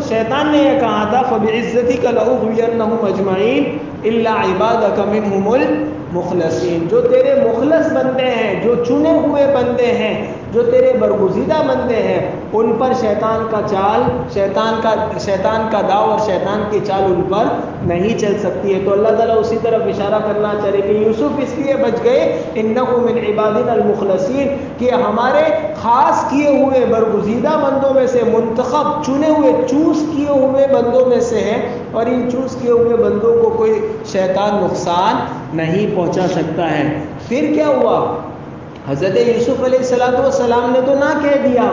شیطان نے یہ کہا تھا فَبِعِزَّتِكَ لَأُغْوِيَنَّهُمْ أَجْمَعِينَ إِلَّا عِبَادَكَ مِنْهُمُ الْمُخْلَصِينَ، جو تیرے مخلص بندے ہیں، جو چنے ہوئے بندے ہیں، جو تیرے برگزیدہ بندے ہیں، ان پر شیطان کا چال، شیطان کا داؤ اور شیطان کی چال ان پر نہیں چل سکتی ہے۔ تو اللہ تعالیٰ اسی طرف اشارہ کرنا چاہ رہے کہ یوسف اس لیے بچ گئے انہ من عبادنا المخلصین، کہ ہمارے خاص کیے ہوئے برگزیدہ بندوں میں سے، منتخب چنے ہوئے چوز کیے ہوئے بندوں میں سے ہیں، اور ان چوز کیے ہوئے بندوں کو کوئی شیطان نقصان نہیں پہنچا سکتا ہے۔ پھر کیا ہوا؟ حضرت یوسف علیہ السلام نے تو نہ کہہ دیا،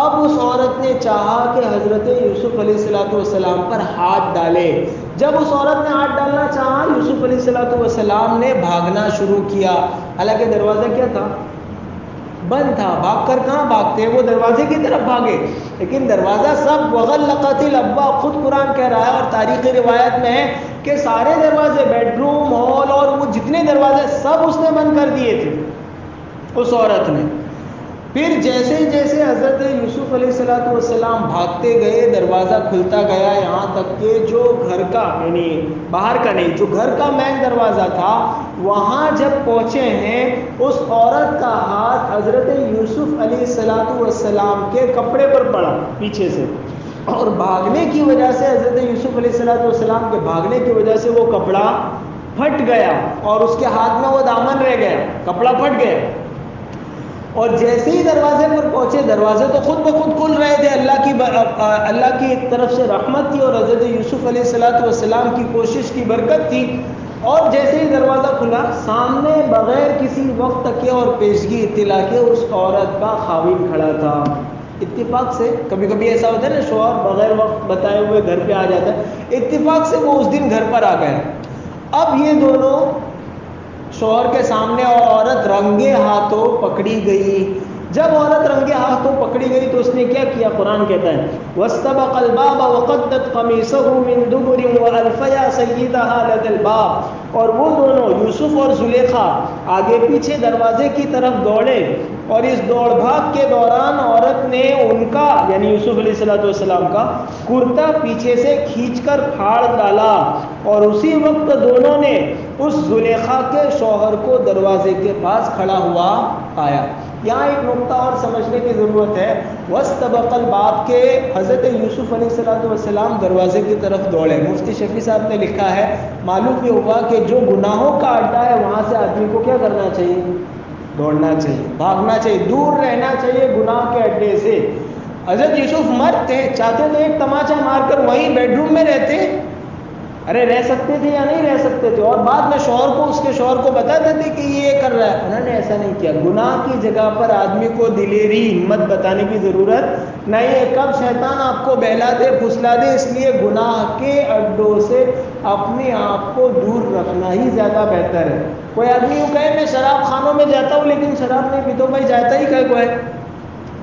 اب اس عورت نے چاہا کہ حضرت یوسف علیہ السلام پر ہاتھ ڈالے۔ جب اس عورت نے ہاتھ ڈالنا چاہا، یوسف علیہ السلام نے بھاگنا شروع کیا، حالانکہ دروازہ کیا تھا؟ بند تھا۔ بھاگ کر کہاں بھاگتے ہیں؟ وہ دروازے کی طرف بھاگے، لیکن دروازہ سب وغلقت الابواب، خود قرآن کہہ رہا ہے اور تاریخی روایت میں ہے کہ سارے دروازے، بیڈ روم، ہال اور وہ جتنے دروازے سب اس نے بند کر دیے تھے اس عورت نے۔ پھر جیسے جیسے حضرت یوسف علیہ السلام بھاگتے گئے، دروازہ کھلتا گیا، یہاں تک کہ جو گھر کا، یعنی باہر کا نہیں، جو گھر کا مین دروازہ تھا، وہاں جب پہنچے ہیں، اس عورت کا ہاتھ حضرت یوسف علیہ السلام کے کپڑے پر پڑا پیچھے سے، اور بھاگنے کی وجہ سے حضرت یوسف علیہ السلام کے بھاگنے کی وجہ سے وہ کپڑا پھٹ گیا، اور اس کے ہاتھ میں وہ دامن رہ گیا، کپڑا پھٹ گیا۔ اور جیسے ہی دروازے پر پہنچے، دروازے تو خود بخود کھل رہے تھے، اللہ کی طرف سے رحمت تھی اور حضرت یوسف علیہ السلام کی کوشش کی برکت تھی، اور جیسے ہی دروازہ کھلا، سامنے بغیر کسی وقت تک اور پیشگی اطلاع کے اس عورت کا خاوند کھڑا تھا۔ اتفاق سے کبھی کبھی ایسا ہوتا ہے نا، شوہر بغیر وقت بتائے ہوئے گھر پہ آ جاتا ہے، اتفاق سے وہ اس دن گھر پر آ گئے۔ اب یہ دونوں شوہر کے سامنے، اور عورت رنگے ہاتھوں پکڑی گئی۔ جب عورت رنگے ہاتھوں پکڑی گئی تو اس نے کیا کیا؟ قرآن کہتا ہے وَاسْتَبَقَ الْبَابَ وَقَدَّتْ قَمِيصَهُ مِن دُبُرٍ وَأَلْفَيَا سَيِّدَهَا لَدَى الْبَابِ، اور وہ دونوں یوسف اور زلیخا آگے پیچھے دروازے کی طرف دوڑے، اور اس دوڑ بھاگ کے دوران عورت نے ان کا، یعنی یوسف علیہ السلام کا کرتا پیچھے سے کھینچ کر پھاڑ ڈالا، اور اسی وقت دونوں نے اس زلیخا کے شوہر کو دروازے کے پاس کھڑا ہوا پایا۔ یہاں ایک نقطہ اور سمجھنے کی ضرورت ہے، وَاسْتَبَقَ الْبَابَ کے حضرت یوسف علیہ السلام دروازے کی طرف دوڑے۔ مفتی شفیع صاحب نے لکھا ہے معلوم یہ ہوا کہ جو گناہوں کا اڈا ہے وہاں سے آدمی کو کیا کرنا چاہیے؟ دوڑنا چاہیے، بھاگنا چاہیے، دور رہنا چاہیے گناہ کے اڈے سے۔ حضرت یوسف مرد تھے، چاہتے تو ایک تماچا مار کر وہیں بیڈ روم میں رہتے، ارے رہ سکتے تھے یا نہیں رہ سکتے تھے، اور بعد میں شوہر کو، اس کے شوہر کو بتاتے تھے کہ یہ کر رہا ہے۔ انہوں نے ایسا نہیں کیا۔ گناہ کی جگہ پر آدمی کو دلیری، ہمت بتانے کی ضرورت نہیں ہے۔ کب شیطان آپ کو بہلا دے، پھسلا دے، اس لیے گناہ کے اڈوں سے اپنے آپ کو دور رکھنا ہی زیادہ بہتر ہے۔ کوئی آدمی یوں کہے میں شراب خانوں میں جاتا ہوں لیکن شراب نہیں پیتا ہوں، بھائی جاتا ہی کہیں کو ہے،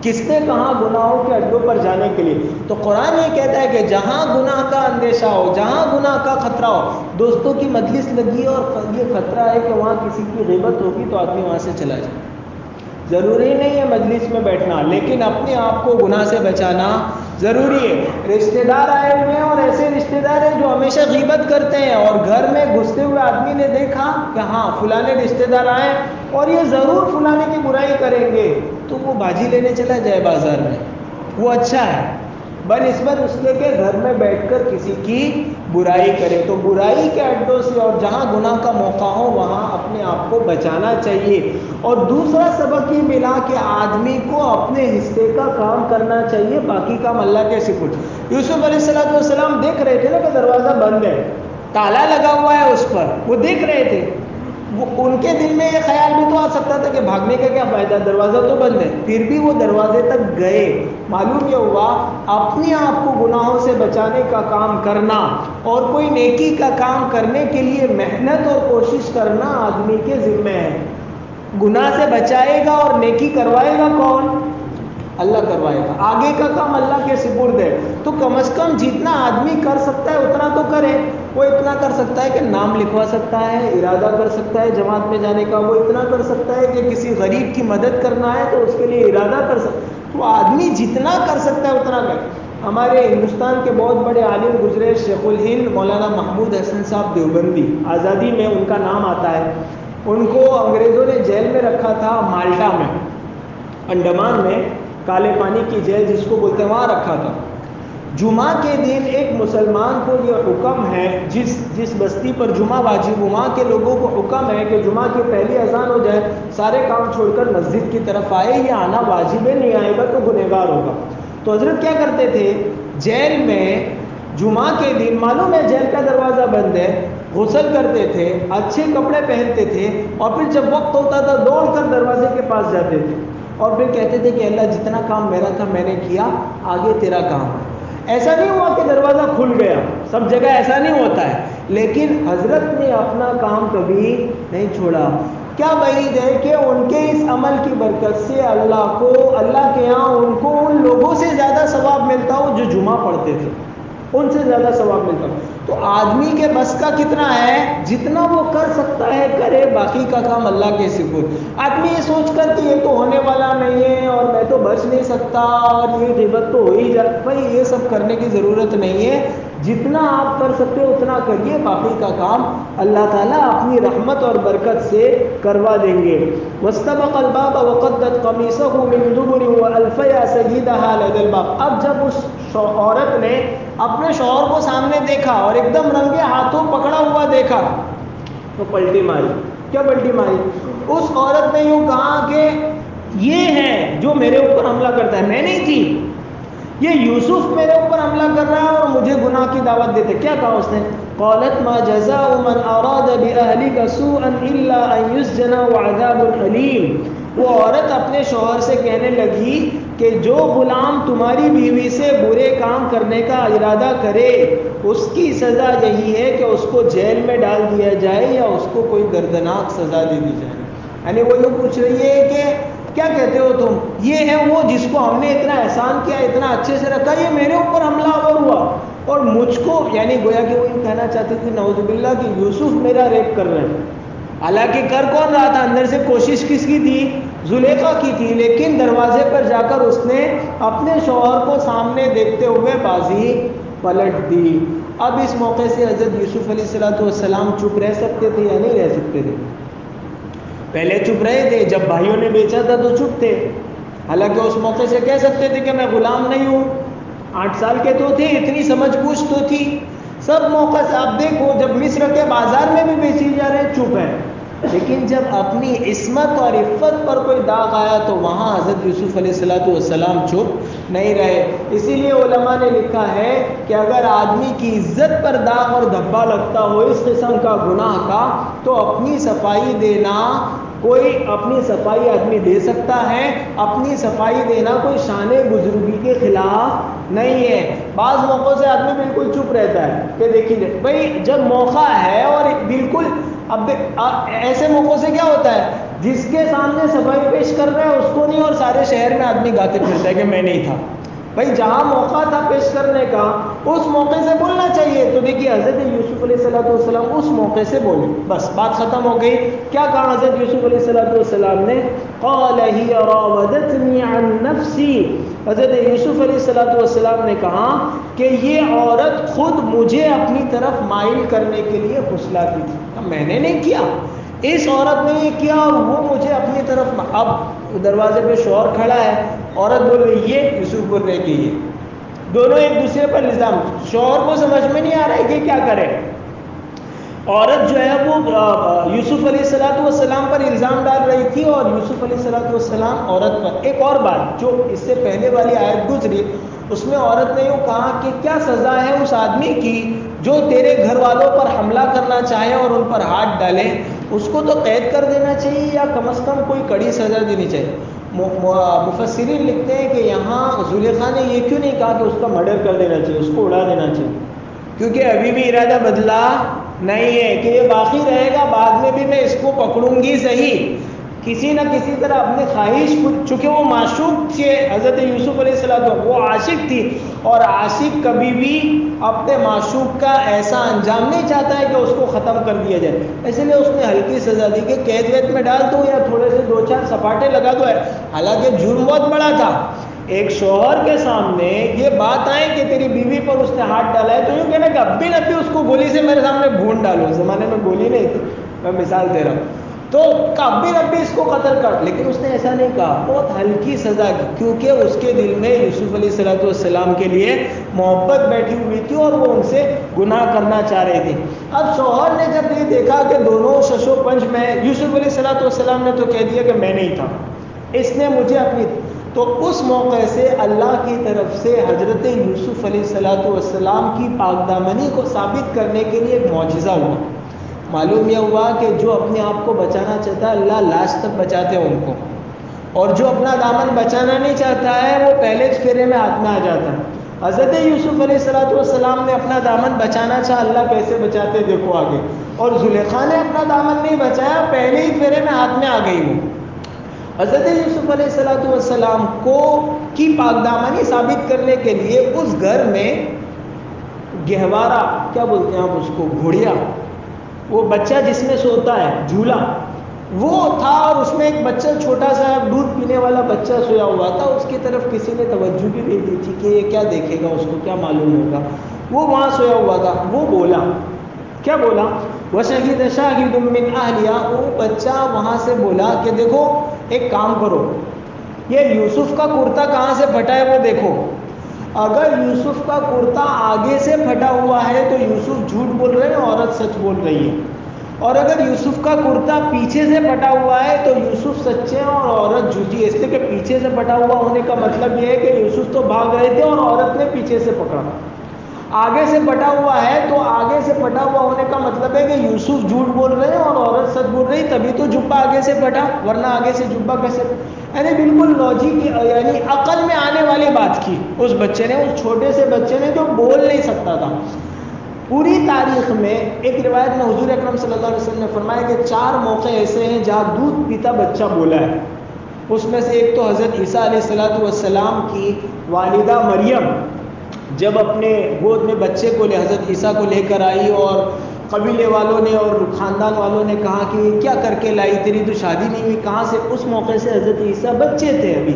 کس نے کہا گناہوں کے اڈوں پر جانے کے لیے؟ تو قرآن یہ کہتا ہے کہ جہاں گناہ کا اندیشہ ہو، جہاں گناہ کا خطرہ ہو، دوستوں کی مجلس لگی اور یہ خطرہ ہے کہ وہاں کسی کی غیبت ہوگی تو آدمی وہاں سے چلا جائے۔ ضروری نہیں ہے مجلس میں بیٹھنا، لیکن اپنے آپ کو گناہ سے بچانا ضروری ہے۔ رشتہ دار آئے ہوئے ہیں اور ایسے رشتہ دار ہیں جو ہمیشہ غیبت کرتے ہیں، اور گھر میں گھستے ہوئے آدمی نے دیکھا کہ ہاں فلانے رشتہ دار آئے اور یہ ضرور فلانے کی برائی کریں گے، تو وہ باجی لینے چلا جائے بازار میں، وہ اچھا ہے بنسبت اس کے کہ گھر میں بیٹھ کر کسی کی برائی کرے۔ تو برائی کے اڈوں سے اور جہاں گناہ کا موقع ہو وہاں اپنے آپ کو بچانا چاہیے۔ اور دوسرا سبق یہ ملا کہ آدمی کو اپنے حصے کا کام کرنا چاہیے، باقی کام اللہ کے سپرد۔ یوسف علیہ السلام دیکھ رہے تھے نا کہ دروازہ بند ہے، تالا لگا ہوا ہے اس پر، وہ دیکھ رہے تھے، ان کے دل میں یہ خیال بھی تو آ سکتا تھا کہ بھاگنے کا کیا فائدہ، دروازہ تو بند ہے، پھر بھی وہ دروازے تک گئے۔ معلوم یہ ہوا اپنے آپ کو گناہوں سے بچانے کا کام کرنا اور کوئی نیکی کا کام کرنے کے لیے محنت اور کوشش کرنا آدمی کے ذمہ ہے۔ گناہ سے بچائے گا اور نیکی کروائے گا کون؟ اللہ کروائے گا۔ آگے کا کام اللہ کے سپرد ہے۔ تو کم از کم جتنا آدمی کر سکتا ہے اتنا تو کرے۔ وہ اتنا کر سکتا ہے کہ نام لکھوا سکتا ہے، ارادہ کر سکتا ہے جماعت میں جانے کا، وہ اتنا کر سکتا ہے کہ کسی غریب کی مدد کرنا ہے تو اس کے لیے ارادہ کر سکتا ہے۔ تو آدمی جتنا کر سکتا ہے اتنا کرے۔ ہمارے ہندوستان کے بہت بڑے عالم گزرے شیخ الہند مولانا محمود حسن صاحب دیوبندی، آزادی میں ان کا نام آتا ہے۔ ان کو انگریزوں نے جیل میں رکھا تھا مالٹا میں، انڈمان میں، کالے پانی کی جیل جس کو بولتے ہیں، وہاں رکھا تھا۔ جمعہ کے دن ایک مسلمان کو یہ حکم ہے، جس بستی پر جمعہ واجب، وہاں کے لوگوں کو حکم ہے کہ جمعہ کی پہلی اذان ہو جائے سارے کام چھوڑ کر مسجد کی طرف آئے، یہ آنا واجب ہے، نہیں آئے گا تو گنہگار ہوگا۔ تو حضرت کیا کرتے تھے، جیل میں جمعہ کے دن، معلوم ہے جیل کا دروازہ بند ہے، غسل کرتے تھے، اچھے کپڑے پہنتے تھے، اور پھر جب وقت ہوتا تھا دوڑ کر دروازے کے پاس جاتے تھے اور پھر کہتے تھے کہ اللہ جتنا کام میرا تھا میں نے کیا، آگے تیرا کام ہے۔ ایسا نہیں ہوا کہ دروازہ کھل گیا، سب جگہ ایسا نہیں ہوتا ہے، لیکن حضرت نے اپنا کام کبھی نہیں چھوڑا۔ کیا بعید ہے کہ ان کے اس عمل کی برکت سے اللہ کے یہاں ان کو ان لوگوں سے زیادہ ثواب ملتا ہو جو جمعہ پڑھتے تھے، ان سے زیادہ ثواب ملتا ہو۔ تو آدمی کے بس کا کتنا ہے، جتنا وہ کر سکتا ہے کرے، باقی کا کام اللہ کے سپرد۔ آدمی یہ سوچ کر کہ یہ تو ہونے والا نہیں ہے اور میں تو بچ نہیں سکتا اور یہ غیبت تو ہو ہی جاتا، بھائی یہ سب کرنے کی ضرورت نہیں ہے، جتنا آپ کر سکتے ہو اتنا کریے، باقی کا کام اللہ تعالیٰ اپنی رحمت اور برکت سے کروا دیں گے۔ وَاسْتَبَقَ الْبَابَ وَقَدَّتْ قَمِيصَهُ مِنْ دُبُرٍ وَأَلْفَ يَا سَيِّدَهَا لَدَى الْبَابِ۔ اب جب اس عورت نے اپنے شوہر کو سامنے دیکھا اور ایک دم رنگے ہاتھوں پکڑا ہوا دیکھا تو پلٹی ماری۔ کیا پلٹی ماری؟ اس عورت نے یوں کہا کہ یہ ہے جو میرے اوپر حملہ کرتا ہے، میں نہیں تھی، یہ یوسف میرے اوپر حملہ کر رہا ہے اور مجھے گناہ کی دعوت دیتے۔ کیا کہا اس نے؟ قالت ما جزاء من اراد باهلك سوءا الا ان يسجن وعذاب الیم۔ وہ عورت اپنے شوہر سے کہنے لگی کہ جو غلام تمہاری بیوی سے برے کام کرنے کا ارادہ کرے اس کی سزا یہی ہے کہ اس کو جیل میں ڈال دیا جائے یا اس کو کوئی دردناک سزا دے دی جائے۔ یعنی وہ یہ پوچھ رہی ہے کہ کیا کہتے ہو تم، یہ ہے وہ جس کو ہم نے اتنا احسان کیا، اتنا اچھے سے رکھا، یہ میرے اوپر حملہ آور ہوا اور مجھ کو، یعنی گویا کہ وہ کہنا چاہتے تھے نعوذ باللہ کہ یوسف میرا ریپ کر رہے ہیں۔ حالانکہ کر کون رہا تھا، اندر سے کوشش کس کی تھی؟ زلیخا کی تھی، لیکن دروازے پر جا کر اس نے اپنے شوہر کو سامنے دیکھتے ہوئے بازی پلٹ دی۔ اب اس موقع سے حضرت یوسف علیہ السلام چپ رہ سکتے تھے یا نہیں رہ سکتے تھے؟ پہلے چپ رہے تھے، جب بھائیوں نے بیچا تھا تو چپ تھے، حالانکہ اس موقع سے کہہ سکتے تھے کہ میں غلام نہیں ہوں، 8 سال کے تو تھے، اتنی سمجھ بوجھ تو تھی، سب موقع سے. آپ دیکھو جب مصر کے بازار میں بھی بیچی جا رہے چپ ہے، لیکن جب اپنی عصمت اور عفت پر کوئی داغ آیا تو وہاں حضرت یوسف علیہ السلام چپ نہیں رہے. اسی لیے علماء نے لکھا ہے کہ اگر آدمی کی عزت پر داغ اور دھبا لگتا ہو اس قسم کا گناہ کا، تو اپنی صفائی دینا، کوئی اپنی صفائی آدمی دے سکتا ہے، اپنی صفائی دینا کوئی شان بزرگی کے خلاف نہیں ہے. بعض موقعوں سے آدمی بالکل چپ رہتا ہے کہ دیکھیے بھائی جب موقع ہے اور بالکل اب ایسے موقعوں سے کیا ہوتا ہے، جس کے سامنے صفائی پیش کر رہے ہیں اس کو نہیں، اور سارے شہر میں آدمی گاتے پھرتا ہے کہ میں نہیں تھا. بھائی جہاں موقع تھا پیش کرنے کا اس موقع سے بولنا چاہیے. تو دیکھیے حضرت یوسف علیہ السلام اس موقع سے بولے، بس بات ختم ہو گئی. کیا کہا حضرت یوسف علیہ السلام نے؟ قال ہی راودتنی عن نفسی. حضرت یوسف علیہ السلام نے کہا کہ یہ عورت خود مجھے اپنی طرف مائل کرنے کے لیے پھسلاتی تھی، میں نے نہیں کیا، اس عورت نے یہ کیا اور وہ مجھے اپنی طرف. اب دروازے پہ شوہر کھڑا ہے، عورت بول رہی ہے، یوسف بول رہے کہ یہ، دونوں ایک دوسرے پر الزام. شوہر کو سمجھ میں نہیں آ رہا ہے کہ کیا کرے. عورت جو ہے وہ یوسف علیہ السلام پر الزام ڈال رہی تھی اور یوسف علیہ السلام عورت پر. ایک اور بات جو اس سے پہلے والی آیت گزری اس میں عورت نے یوں کہا کہ کیا سزا ہے اس آدمی کی جو تیرے گھر والوں پر حملہ کرنا چاہے اور ان پر ہاتھ ڈالے، اس کو تو قید کر دینا چاہیے یا کم از کم کوئی کڑی سزا دینی چاہیے. مفسرین لکھتے ہیں کہ یہاں زلیخا نے یہ کیوں نہیں کہا کہ اس کا مرڈر کر دینا چاہیے، اس کو اڑا دینا چاہیے، کیونکہ ابھی بھی ارادہ بدلا نہیں ہے کہ یہ باقی رہے گا، بعد میں بھی میں اس کو پکڑوں گی صحیح، کسی نہ کسی طرح اپنی خواہش، چونکہ وہ معشوق تھے حضرت یوسف علیہ السلام، وہ عاشق تھی اور عاشق کبھی بھی اپنے معشوق کا ایسا انجام نہیں چاہتا ہے کہ اس کو ختم کر دیا جائے، اس لیے اس نے ہلکی سزا دی کہ قید وید میں ڈال دو یا تھوڑے سے 2-4 سپاٹے لگا دو. ہے حالانکہ جرم بہت بڑا تھا. ایک شوہر کے سامنے یہ بات آئے کہ تیری بیوی پر اس نے ہاتھ ڈالا ہے تو یوں کہنا کہ اب بھی اس کو گولی سے میرے سامنے بھون ڈالو. اس زمانے میں گولی نہیں تھی، میں مثال دے رہا ہوں، تو اب بھی اس کو قتل کر. لیکن اس نے ایسا نہیں کہا، بہت ہلکی سزا کی، کیونکہ اس کے دل میں یوسف علیہ السلام کے لیے محبت بیٹھی ہوئی تھی اور وہ ان سے گناہ کرنا چاہ رہے تھے. اب شوہر نے جب یہ دیکھا کہ دونوں شش و پنج میں، یوسف علیہ السلام نے تو کہہ دیا کہ میں نہیں تھا، اس نے مجھے اپنی، تو اس موقع سے اللہ کی طرف سے حضرت یوسف علیہ السلام کی پاک دامنی کو ثابت کرنے کے لیے ایک معجزہ ہوا. معلوم یہ ہوا کہ جو اپنے آپ کو بچانا چاہتا ہے اللہ لاسٹ تک بچاتے ہیں ان کو، اور جو اپنا دامن بچانا نہیں چاہتا ہے وہ پہلے پھیرے میں ہاتھ میں آ جاتا ہے. حضرت یوسف علیہ السلام نے اپنا دامن بچانا چاہا، اللہ کیسے بچاتے دیکھو آگے. اور زلیخا نے اپنا دامن نہیں بچایا، پہلے ہی پھیرے میں ہاتھ میں آ گئی. وہ حضرت یوسف علیہ السلام کو کی پاک دامنی ثابت کرنے کے لیے اس گھر میں گہوارہ، کیا بولتے ہیں آپ اس کو، گھوڑیا، وہ بچہ جس میں سوتا ہے جھولا، وہ تھا، اور اس میں ایک بچہ چھوٹا سا دودھ پینے والا بچہ سویا ہوا تھا. اس کی طرف کسی نے توجہ بھی نہیں دی تھی کہ یہ کیا دیکھے گا، اس کو کیا معلوم ہوگا. وہ وہاں سویا ہوا تھا. وہ بولا، کیا بولا؟ وَشَهِدَ شَاهِدٌ مِّنْ أَهْلِهَا. وہ بچہ وہاں سے بولا کہ دیکھو ایک کام کرو، یہ یوسف کا کرتا کہاں سے پھٹا ہے وہ دیکھو. اگر یوسف کا کرتا آگے سے پھٹا ہوا ہے تو یوسف جھوٹ بول رہے ہیں، عورت سچ بول رہی ہے. اور اگر یوسف کا کرتا پیچھے سے پھٹا ہوا ہے تو یوسف سچے ہیں اور عورت جھوٹی ہے. اس لیے کہ پیچھے سے پھٹا ہوا ہونے کا مطلب یہ ہے کہ یوسف تو بھاگ رہے تھے اور عورت نے پیچھے سے پکڑا. آگے سے پھٹا ہوا ہے تو آگے سے پھٹا ہوا ہونے کا مطلب ہے کہ یوسف جھوٹ بول رہے ہیں اور عورت سچ بول رہی، تبھی تو جبہ آگے سے پھٹا، ورنہ آگے سے جبہ کیسے؟ یعنی بالکل لاجک، یعنی عقل میں آنے والی بات کی اس بچے نے، اس چھوٹے سے بچے نے جو بول نہیں سکتا تھا. پوری تاریخ میں ایک روایت میں حضور اکرم صلی اللہ علیہ وسلم نے فرمایا کہ 4 موقع ایسے ہیں جہاں دودھ پیتا بچہ بولا ہے. اس میں سے ایک تو حضرت عیسیٰ علیہ السلام کی والدہ مریم جب اپنے گود میں بچے کو حضرت عیسیٰ کو لے کر آئی اور قبیلے والوں نے اور خاندان والوں نے کہا کہ کیا کر کے لائی، تیری تو شادی نہیں ہوئی، کہاں سے؟ اس موقع سے حضرت عیسیٰ بچے تھے، ابھی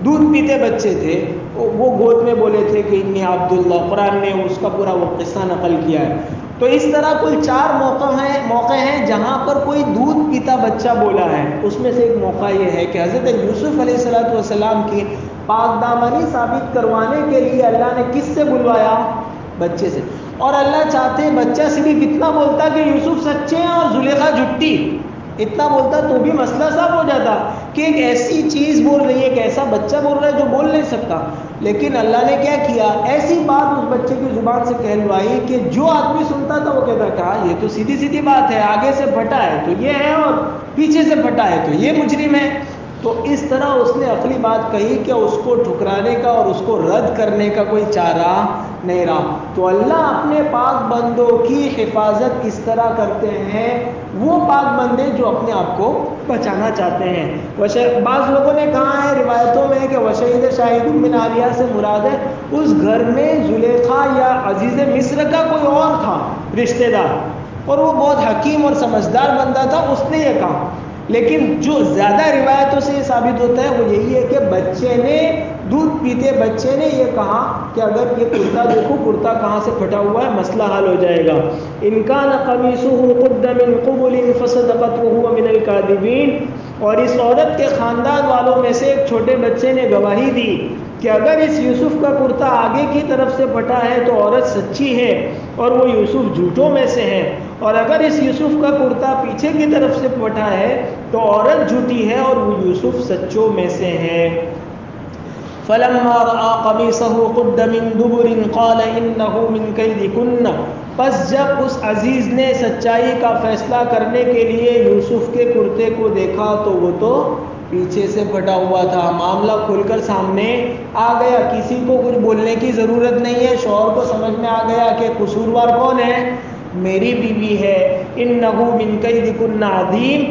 دودھ پیتے بچے تھے. وہ گود میں بولے تھے کہ انی عبداللہ، قرآن نے اس کا پورا وہ قصہ نقل کیا ہے. تو اس طرح کل 4 موقع ہیں جہاں پر کوئی دودھ پیتا بچہ بولا ہے. اس میں سے ایک موقع یہ ہے کہ حضرت یوسف علیہ السلام کی پاک دامنی ثابت کروانے کے لیے اللہ نے کس سے بلوایا؟ بچے سے. اور اللہ چاہتے بچہ صرف اتنا بولتا کہ یوسف سچے ہیں اور زلیخا جھٹی، اتنا بولتا تو بھی مسئلہ صاف ہو جاتا کہ ایک ایسی چیز بول رہی ہے، ایک ایسا بچہ بول رہا ہے جو بول نہیں سکتا. لیکن اللہ نے کیا کیا؟ ایسی بات اس بچے کی زبان سے کہلوائی کہ جو آدمی سنتا تھا وہ کہتا تھا یہ تو سیدھی سیدھی بات ہے، آگے سے پھٹا ہے تو یہ ہے اور پیچھے سے پھٹا ہے تو یہ مجرم ہے. تو اس طرح اس نے عقلی بات کہی کہ اس کو ٹھکرانے کا اور اس کو رد کرنے کا کوئی چارہ نہیں رہا. تو اللہ اپنے پاک بندوں کی حفاظت کس طرح کرتے ہیں؟ وہ پاک بندے جو اپنے آپ کو بچانا چاہتے ہیں. بعض لوگوں نے کہا ہے روایتوں میں کہ وشہید شاہد من اہلہا سے مراد ہے اس گھر میں زلیخا یا عزیز مصر کا کوئی اور تھا رشتہ دار، اور وہ بہت حکیم اور سمجھدار بندہ تھا، اس نے یہ کہا. لیکن جو زیادہ روایتوں سے یہ ثابت ہوتا ہے وہ یہی ہے کہ بچے نے، دودھ پیتے بچے نے یہ کہا کہ اگر یہ کرتا دیکھو کرتا کہاں سے پھٹا ہوا ہے، مسئلہ حل ہو جائے گا. ان کان قمیصہ قد من قبل فصدقت وهو من الكاذبین. اور اس عورت کے خاندان والوں میں سے ایک چھوٹے بچے نے گواہی دی کہ اگر اس یوسف کا کرتا آگے کی طرف سے پھٹا ہے تو عورت سچی ہے اور وہ یوسف جھوٹوں میں سے ہے، اور اگر اس یوسف کا کرتا پیچھے کی طرف سے پھٹا ہے تو عورت جھوٹی ہے اور وہ یوسف سچوں میں سے ہے. فلما رأى قميصه قد من دبر قال انه من كيدكن. پس جب اس عزیز نے سچائی کا فیصلہ کرنے کے لیے یوسف کے کرتے کو دیکھا تو وہ تو پیچھے سے پھٹا ہوا تھا. معاملہ کھل کر سامنے آ گیا، کسی کو کچھ بولنے کی ضرورت نہیں ہے. شوہر کو سمجھ میں آ گیا کہ قصوروار کون ہے؟ میری بیوی ہے. انہو من کیدکن عظیم،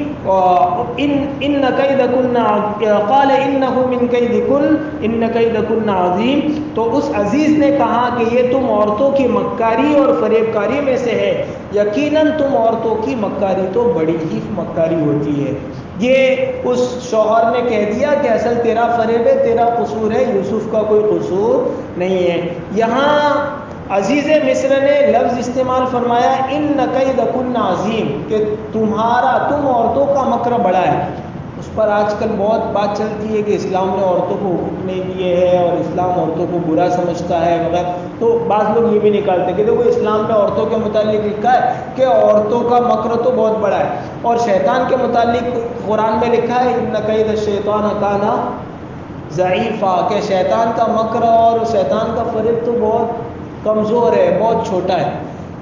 ان کیدکن قال انہو من کیدکن ان کیدکن عظیم. تو اس عزیز نے کہا کہ یہ تم عورتوں کی مکاری اور فریب کاری میں سے ہے، یقیناً تم عورتوں کی مکاری تو بڑی ہی مکاری ہوتی ہے. یہ اس شوہر نے کہہ دیا کہ اصل تیرا فریب ہے، تیرا قصور ہے، یوسف کا کوئی قصور نہیں ہے. یہاں عزیز مصر نے لفظ استعمال فرمایا ان کیدکن عظیم، کہ تم عورتوں کا مکر بڑا ہے. اس پر آج کل بہت بات چلتی ہے کہ اسلام نے عورتوں کو حقوق نہیں دیے ہیں اور اسلام عورتوں کو برا سمجھتا ہے وغیرہ. تو بعض لوگ یہ بھی نکالتے کہ دیکھو اسلام نے عورتوں کے متعلق لکھا ہے کہ عورتوں کا مکر تو بہت بڑا ہے، اور شیطان کے متعلق قرآن میں لکھا ہے ان کید الشیطان کان ضعیفا، کہ شیطان کا مکر اور شیطان کا فریب تو بہت کمزور ہے، بہت چھوٹا ہے.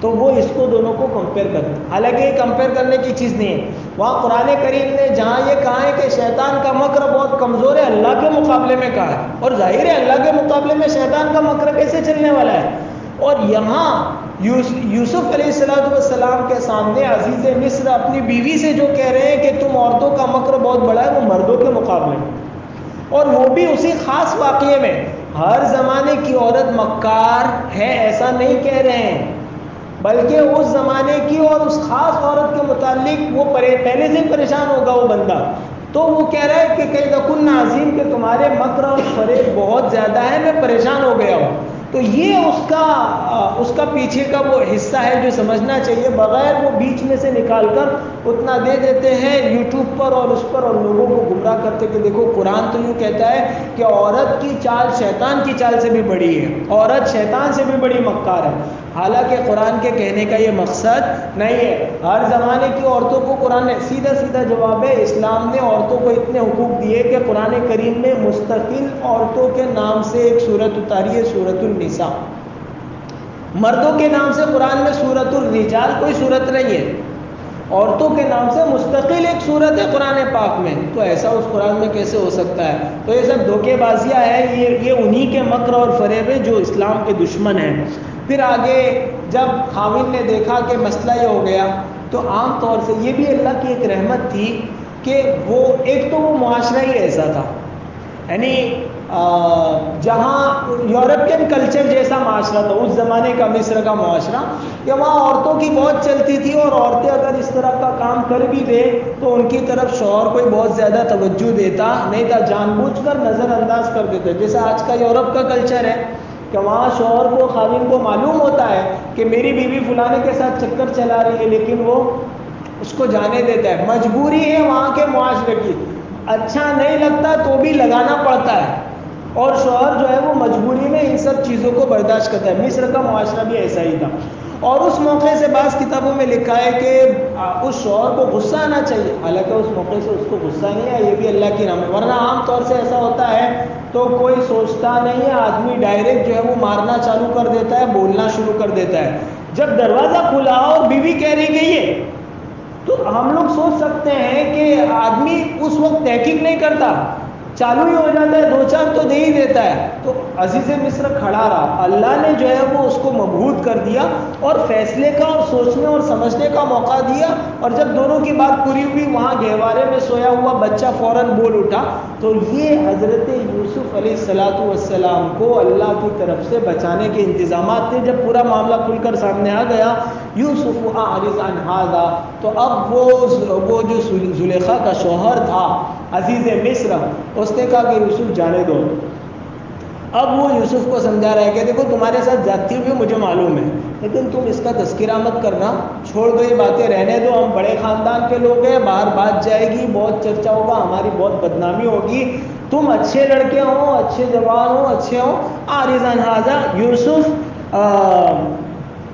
تو وہ اس کو دونوں کو کمپیئر کرتے ہیں، حالانکہ یہ کمپیئر کرنے کی چیز نہیں ہے. وہاں قرآن کریم نے جہاں یہ کہا ہے کہ شیطان کا مکر بہت کمزور ہے، اللہ کے مقابلے میں کہا ہے، اور ظاہر ہے اللہ کے مقابلے میں شیطان کا مکر کیسے چلنے والا ہے. اور یہاں یوسف علیہ السلام کے سامنے عزیز مصر اپنی بیوی سے جو کہہ رہے ہیں کہ تم عورتوں کا مکر بہت بڑا ہے، وہ مردوں کے مقابلے میں، اور وہ بھی اسی خاص واقعے میں. ہر زمانے کی عورت مکار ہے ایسا نہیں کہہ رہے ہیں، بلکہ اس زمانے کی اور اس خاص عورت کے متعلق وہ پہلے سے پریشان ہوگا وہ بندہ. تو وہ کہہ رہا ہے کہ کیدکن عظیم، کہ تمہارے مکر اور فریب بہت زیادہ ہے، میں پریشان ہو گیا ہوں. تو یہ اس کا پیچھے کا وہ حصہ ہے جو سمجھنا چاہیے، بغیر وہ بیچ میں سے نکال کر اتنا دے دیتے ہیں یوٹیوب پر اور اس پر، اور لوگوں کو گمراہ کرتے کہ دیکھو قرآن تو یوں کہتا ہے کہ عورت کی چال شیطان کی چال سے بھی بڑی ہے، عورت شیطان سے بھی بڑی مکار ہے. حالانکہ قرآن کے کہنے کا یہ مقصد نہیں ہے. ہر زمانے کی عورتوں کو قرآن نے سیدھا جواب ہے، اسلام نے عورتوں کو اتنے حقوق دیے کہ قرآن کریم نے مستقل عورتوں کے نام سے ایک سورت اتاری ہے، سورت النساء. مردوں کے نام سے قرآن میں سورت الرجال کوئی سورت نہیں ہے، عورتوں کے نام سے مستقل ایک سورت ہے قرآن پاک میں. تو ایسا اس قرآن میں کیسے ہو سکتا ہے؟ تو یہ سب دھوکے بازیاں ہیں، یہ انہی کے مکر اور فریب ہیں جو اسلام کے دشمن ہیں. پھر آگے جب خاوند نے دیکھا کہ مسئلہ یہ ہو گیا تو عام طور سے یہ بھی اللہ کی ایک رحمت تھی کہ وہ ایک تو وہ معاشرہ ہی ایسا تھا، یعنی جہاں یورپین کلچر جیسا معاشرہ تھا اس زمانے کا مصر کا معاشرہ، کہ وہاں عورتوں کی بہت چلتی تھی، اور عورتیں اگر اس طرح کا کام کر بھی دے تو ان کی طرف شوہر کوئی بہت زیادہ توجہ دیتا نہیں تھا، جان بوجھ کر نظر انداز کر دیتے. جیسے آج کا یورپ کا کلچر ہے کہ وہاں شوہر کو خاوند کو معلوم ہوتا ہے کہ میری بیوی فلانے کے ساتھ چکر چلا رہی ہے، لیکن وہ اس کو جانے دیتا ہے. مجبوری ہے وہاں کے معاشرے کی، اچھا نہیں لگتا تو بھی لگانا پڑتا ہے، اور شوہر جو ہے وہ مجبوری میں ان سب چیزوں کو برداشت کرتا ہے. مصر کا معاشرہ بھی ایسا ہی تھا. اور اس موقع سے بعض کتابوں میں لکھا ہے کہ اس شوہر کو غصہ آنا چاہیے، حالانکہ اس موقع سے اس کو غصہ نہیں آیا، یہ بھی اللہ کی رحمت. ورنہ عام طور سے ایسا ہوتا ہے تو کوئی سوچتا نہیں ہے، آدمی ڈائریکٹ جو ہے وہ مارنا چالو کر دیتا ہے، بولنا شروع کر دیتا ہے. جب دروازہ کھلا اور بیوی کہہ رہی گئی ہے تو ہم لوگ سوچ سکتے ہیں کہ آدمی اس وقت تحقیق نہیں کرتا، چالو ہی ہو جاتا ہے، دو چار تو دے ہی دیتا ہے. تو عزیز مصر کھڑا رہا، اللہ نے جو ہے وہ اس کو مبہوت کر دیا اور فیصلے کا اور سوچنے اور سمجھنے کا موقع دیا. اور جب دونوں کی بات پوری ہوئی، وہاں گہوارے میں سویا ہوا بچہ فوراً بول اٹھا. تو یہ حضرت یوسف علیہ السلام کو اللہ کی طرف سے بچانے کے انتظامات تھے. جب پورا معاملہ کھل کر سامنے آ گیا، یوسف اعرض عن ھذا، تو اب وہ جو زلیخا کا شوہر تھا عزیز مصر، اس نے کہا کہ یوسف جانے دو. اب وہ یوسف کو سمجھا رہا ہے کہ دیکھو تمہارے ساتھ جاتی ہوئی مجھے معلوم ہے، لیکن تم اس کا تذکرہ مت کرنا، چھوڑ دو یہ باتیں، رہنے دو. ہم بڑے خاندان کے لوگ ہیں، باہر بات جائے گی، بہت چرچا ہوگا، ہماری بہت بدنامی ہوگی. تم اچھے لڑکے ہو، اچھے جوان ہو، اچھے ہو. اعرض عن ھذا، یوسف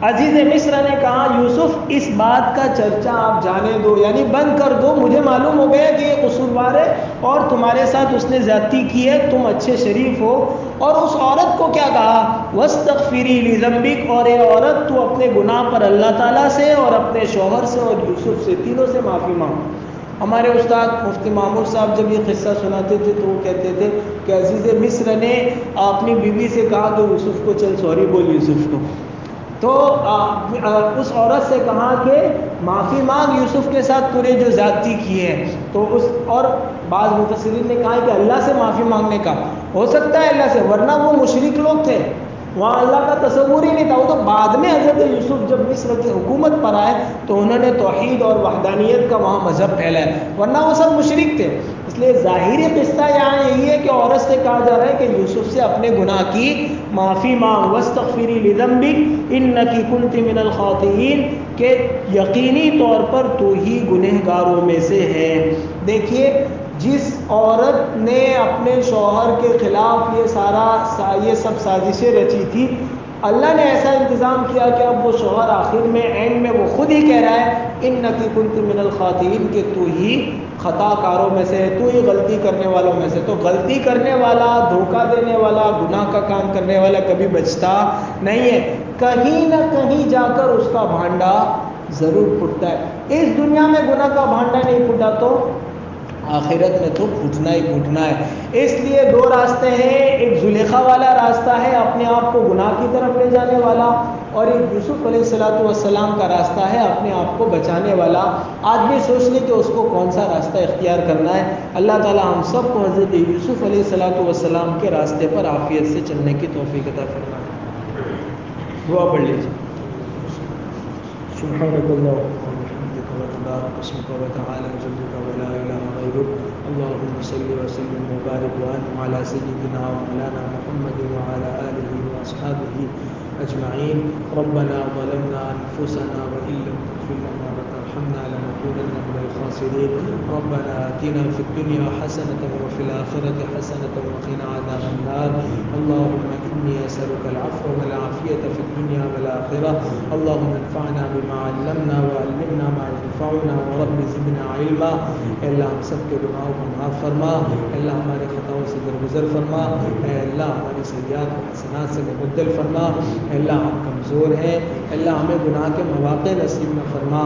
عزیز مصر نے کہا یوسف اس بات کا چرچا آپ جانے دو، یعنی بند کر دو. مجھے معلوم ہو گیا کہ یہ قصوروار ہے اور تمہارے ساتھ اس نے زیادتی کی ہے، تم اچھے شریف ہو. اور اس عورت کو کیا کہا؟ وَاسْتَغْفِرِي لِذَنبِكِ، اور اے عورت تو اپنے گناہ پر اللہ تعالیٰ سے اور اپنے شوہر سے اور یوسف سے، تینوں سے معافی مانگو. ہمارے استاد مفتی مامور صاحب جب یہ قصہ سناتے تھے تو وہ کہتے تھے کہ عزیز مصر نے اپنی بیوی سے کہا کہ یوسف کو چل سوری بول یوسف کو. تو اس عورت سے کہا کہ معافی مانگ یوسف کے ساتھ پورے جو زیادتی کی ہے. تو اور بعض مفسرین نے کہا کہ اللہ سے معافی مانگنے کا ہو سکتا ہے اللہ سے، ورنہ وہ مشرک لوگ تھے، وہاں اللہ کا تصور ہی نہیں تھا. وہ تو بعد میں حضرت یوسف جب مصر کی حکومت پر آئے تو انہوں نے توحید اور وحدانیت کا وہاں مذہب پھیلایا، ورنہ وہ سب مشرک تھے. اس لیے ظاہری قصہ یہاں یہی ہے کہ عورت سے کہا جا رہا ہے کہ یوسف سے اپنے گناہ کی معافی مانگ. وَاسْتَغْفِرِي لِذَنبِكِ إِنَّكِ كُنْتِ مِنَ الْخَاطِئِينَ، کہ یقینی طور پر تو ہی گنہگاروں میں سے ہے. دیکھیے جس عورت نے اپنے شوہر کے خلاف یہ سب سازشیں رچی تھی، اللہ نے ایسا انتظام کیا کہ اب وہ شوہر آخر میں اینڈ میں وہ خود ہی کہہ رہا ہے اِنَّكِ كُنْتِ مِنَ الْخَاطِئِينَ، کہ تو ہی خطا کاروں میں سے، تو ہی غلطی کرنے والوں میں سے. تو غلطی کرنے والا، دھوکہ دینے والا، گناہ کا کام کرنے والا کبھی بچتا نہیں ہے، کہیں نہ کہیں جا کر اس کا بھانڈا ضرور پھوٹتا ہے. اس دنیا میں گناہ کا بھانڈا نہیں پھوٹا تو آخرت میں تو پھوٹنا ہی پھوٹنا ہے. اس لیے دو راستے ہیں، ایک زلیخا والا راستہ ہے اپنے آپ کو گناہ کی طرف لے جانے والا، اور ایک یوسف علیہ السلام کا راستہ ہے اپنے آپ کو بچانے والا. آدمی سوچ لے کہ اس کو کون سا راستہ اختیار کرنا ہے. اللہ تعالی ہم سب کو حضرت یوسف علیہ السلام کے راستے پر عافیت سے چلنے کی توفیق عطا فرمائے. دعا پڑھ لیجیے. سبحانک اللہم وبحمدک وتبارک اسمک وتعالی جدک ولا الہ غیرک. اللهم صل وسلم وبارك وانعم على سيدنا ومولانا محمد وعلى اله واصحابه اجمعين. ربنا ظلمنا انفسنا وان لم تغفر لنا وترحمنا لنكونن من الخاسرين. ربنا آتنا في الدنيا حسنة وفي الآخرة حسنة وقنا عذاب النار. اللهم إني أسألك العفو والعافية في الدنيا والآخرة. اللهم انفعنا بما علمنا وعلمنا ما ينفعنا ورب زدنا علما. اللہ ہم سب کے گناہوں کو معاف فرما، اللہ ہمارے خطاؤں سے درگزر فرما، اللہ ہماری سیئات و حسنات سے مبدل فرما. اللہ ہم کمزور ہیں، اللہ ہمیں گناہ کے مواقع نصیب میں فرما.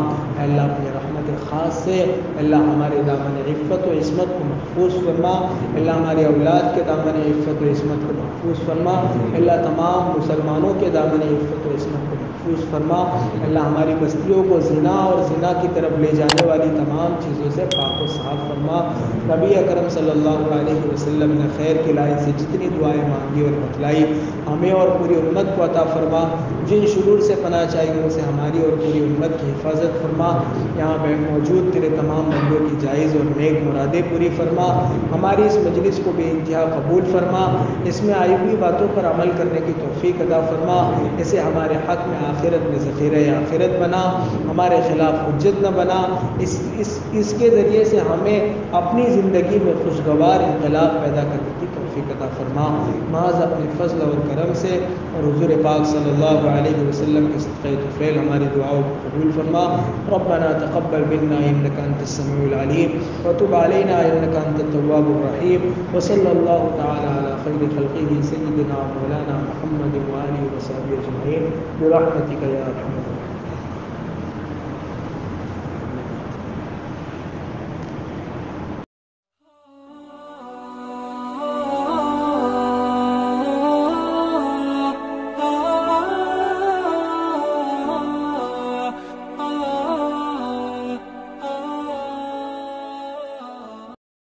اللہ اپنے رحمت خاص سے اللہ ہمارے دامن عفت و عصمت کو محفوظ فرما. اللہ ہمارے اولاد کے دامن عفت و عصمت کو محفوظ فرما. اللہ تمام مسلمانوں کے دامن عفت و عصمت کو محفوظ محفوظ فرما۔ اللہ ہماری بستیوں کو زنا اور زنا کی طرف لے جانے والی تمام چیزوں سے پاک و صاف فرما۔ نبی اکرم صلی اللہ علیہ وسلم نے خیر کی لائن سے جتنی دعائیں مانگی اور بتلائی ہمیں اور پوری امت کو عطا فرما۔ جن شرور سے پناہ چاہیے ان سے ہماری اور پوری امت کی حفاظت فرما۔ یہاں پہ موجود تیرے تمام بندوں کی جائز اور نیک مرادیں پوری فرما۔ ہماری اس مجلس کو بے انتہا قبول فرما۔ اس میں آئی ہوئی باتوں پر عمل کرنے کی توفیق عطا فرما۔ اسے ہمارے حق میں آخرت میں ذخیرہ آخرت بنا، ہمارے خلاف حجت نہ بنا۔ اس کے ذریعے سے ہمیں اپنی زندگی میں خوشگوار انقلاب پیدا کرنے کی توفیق عطا فرما۔ محض اپنے فضل اور کرم سے اور حضور پاک صلی اللہ علیہ وسلم کے صدقہ طفیل ہماری دعاؤں کو قبول فرما۔ ربنا تقبل منا انك انت السميع العليم وتب علينا انك انت التواب الرحيم وصلى الله تعالى على خير خلقه سيدنا مولانا محمد وآله وصحبه اجمعين برحمتك يا ارحم الراحمين۔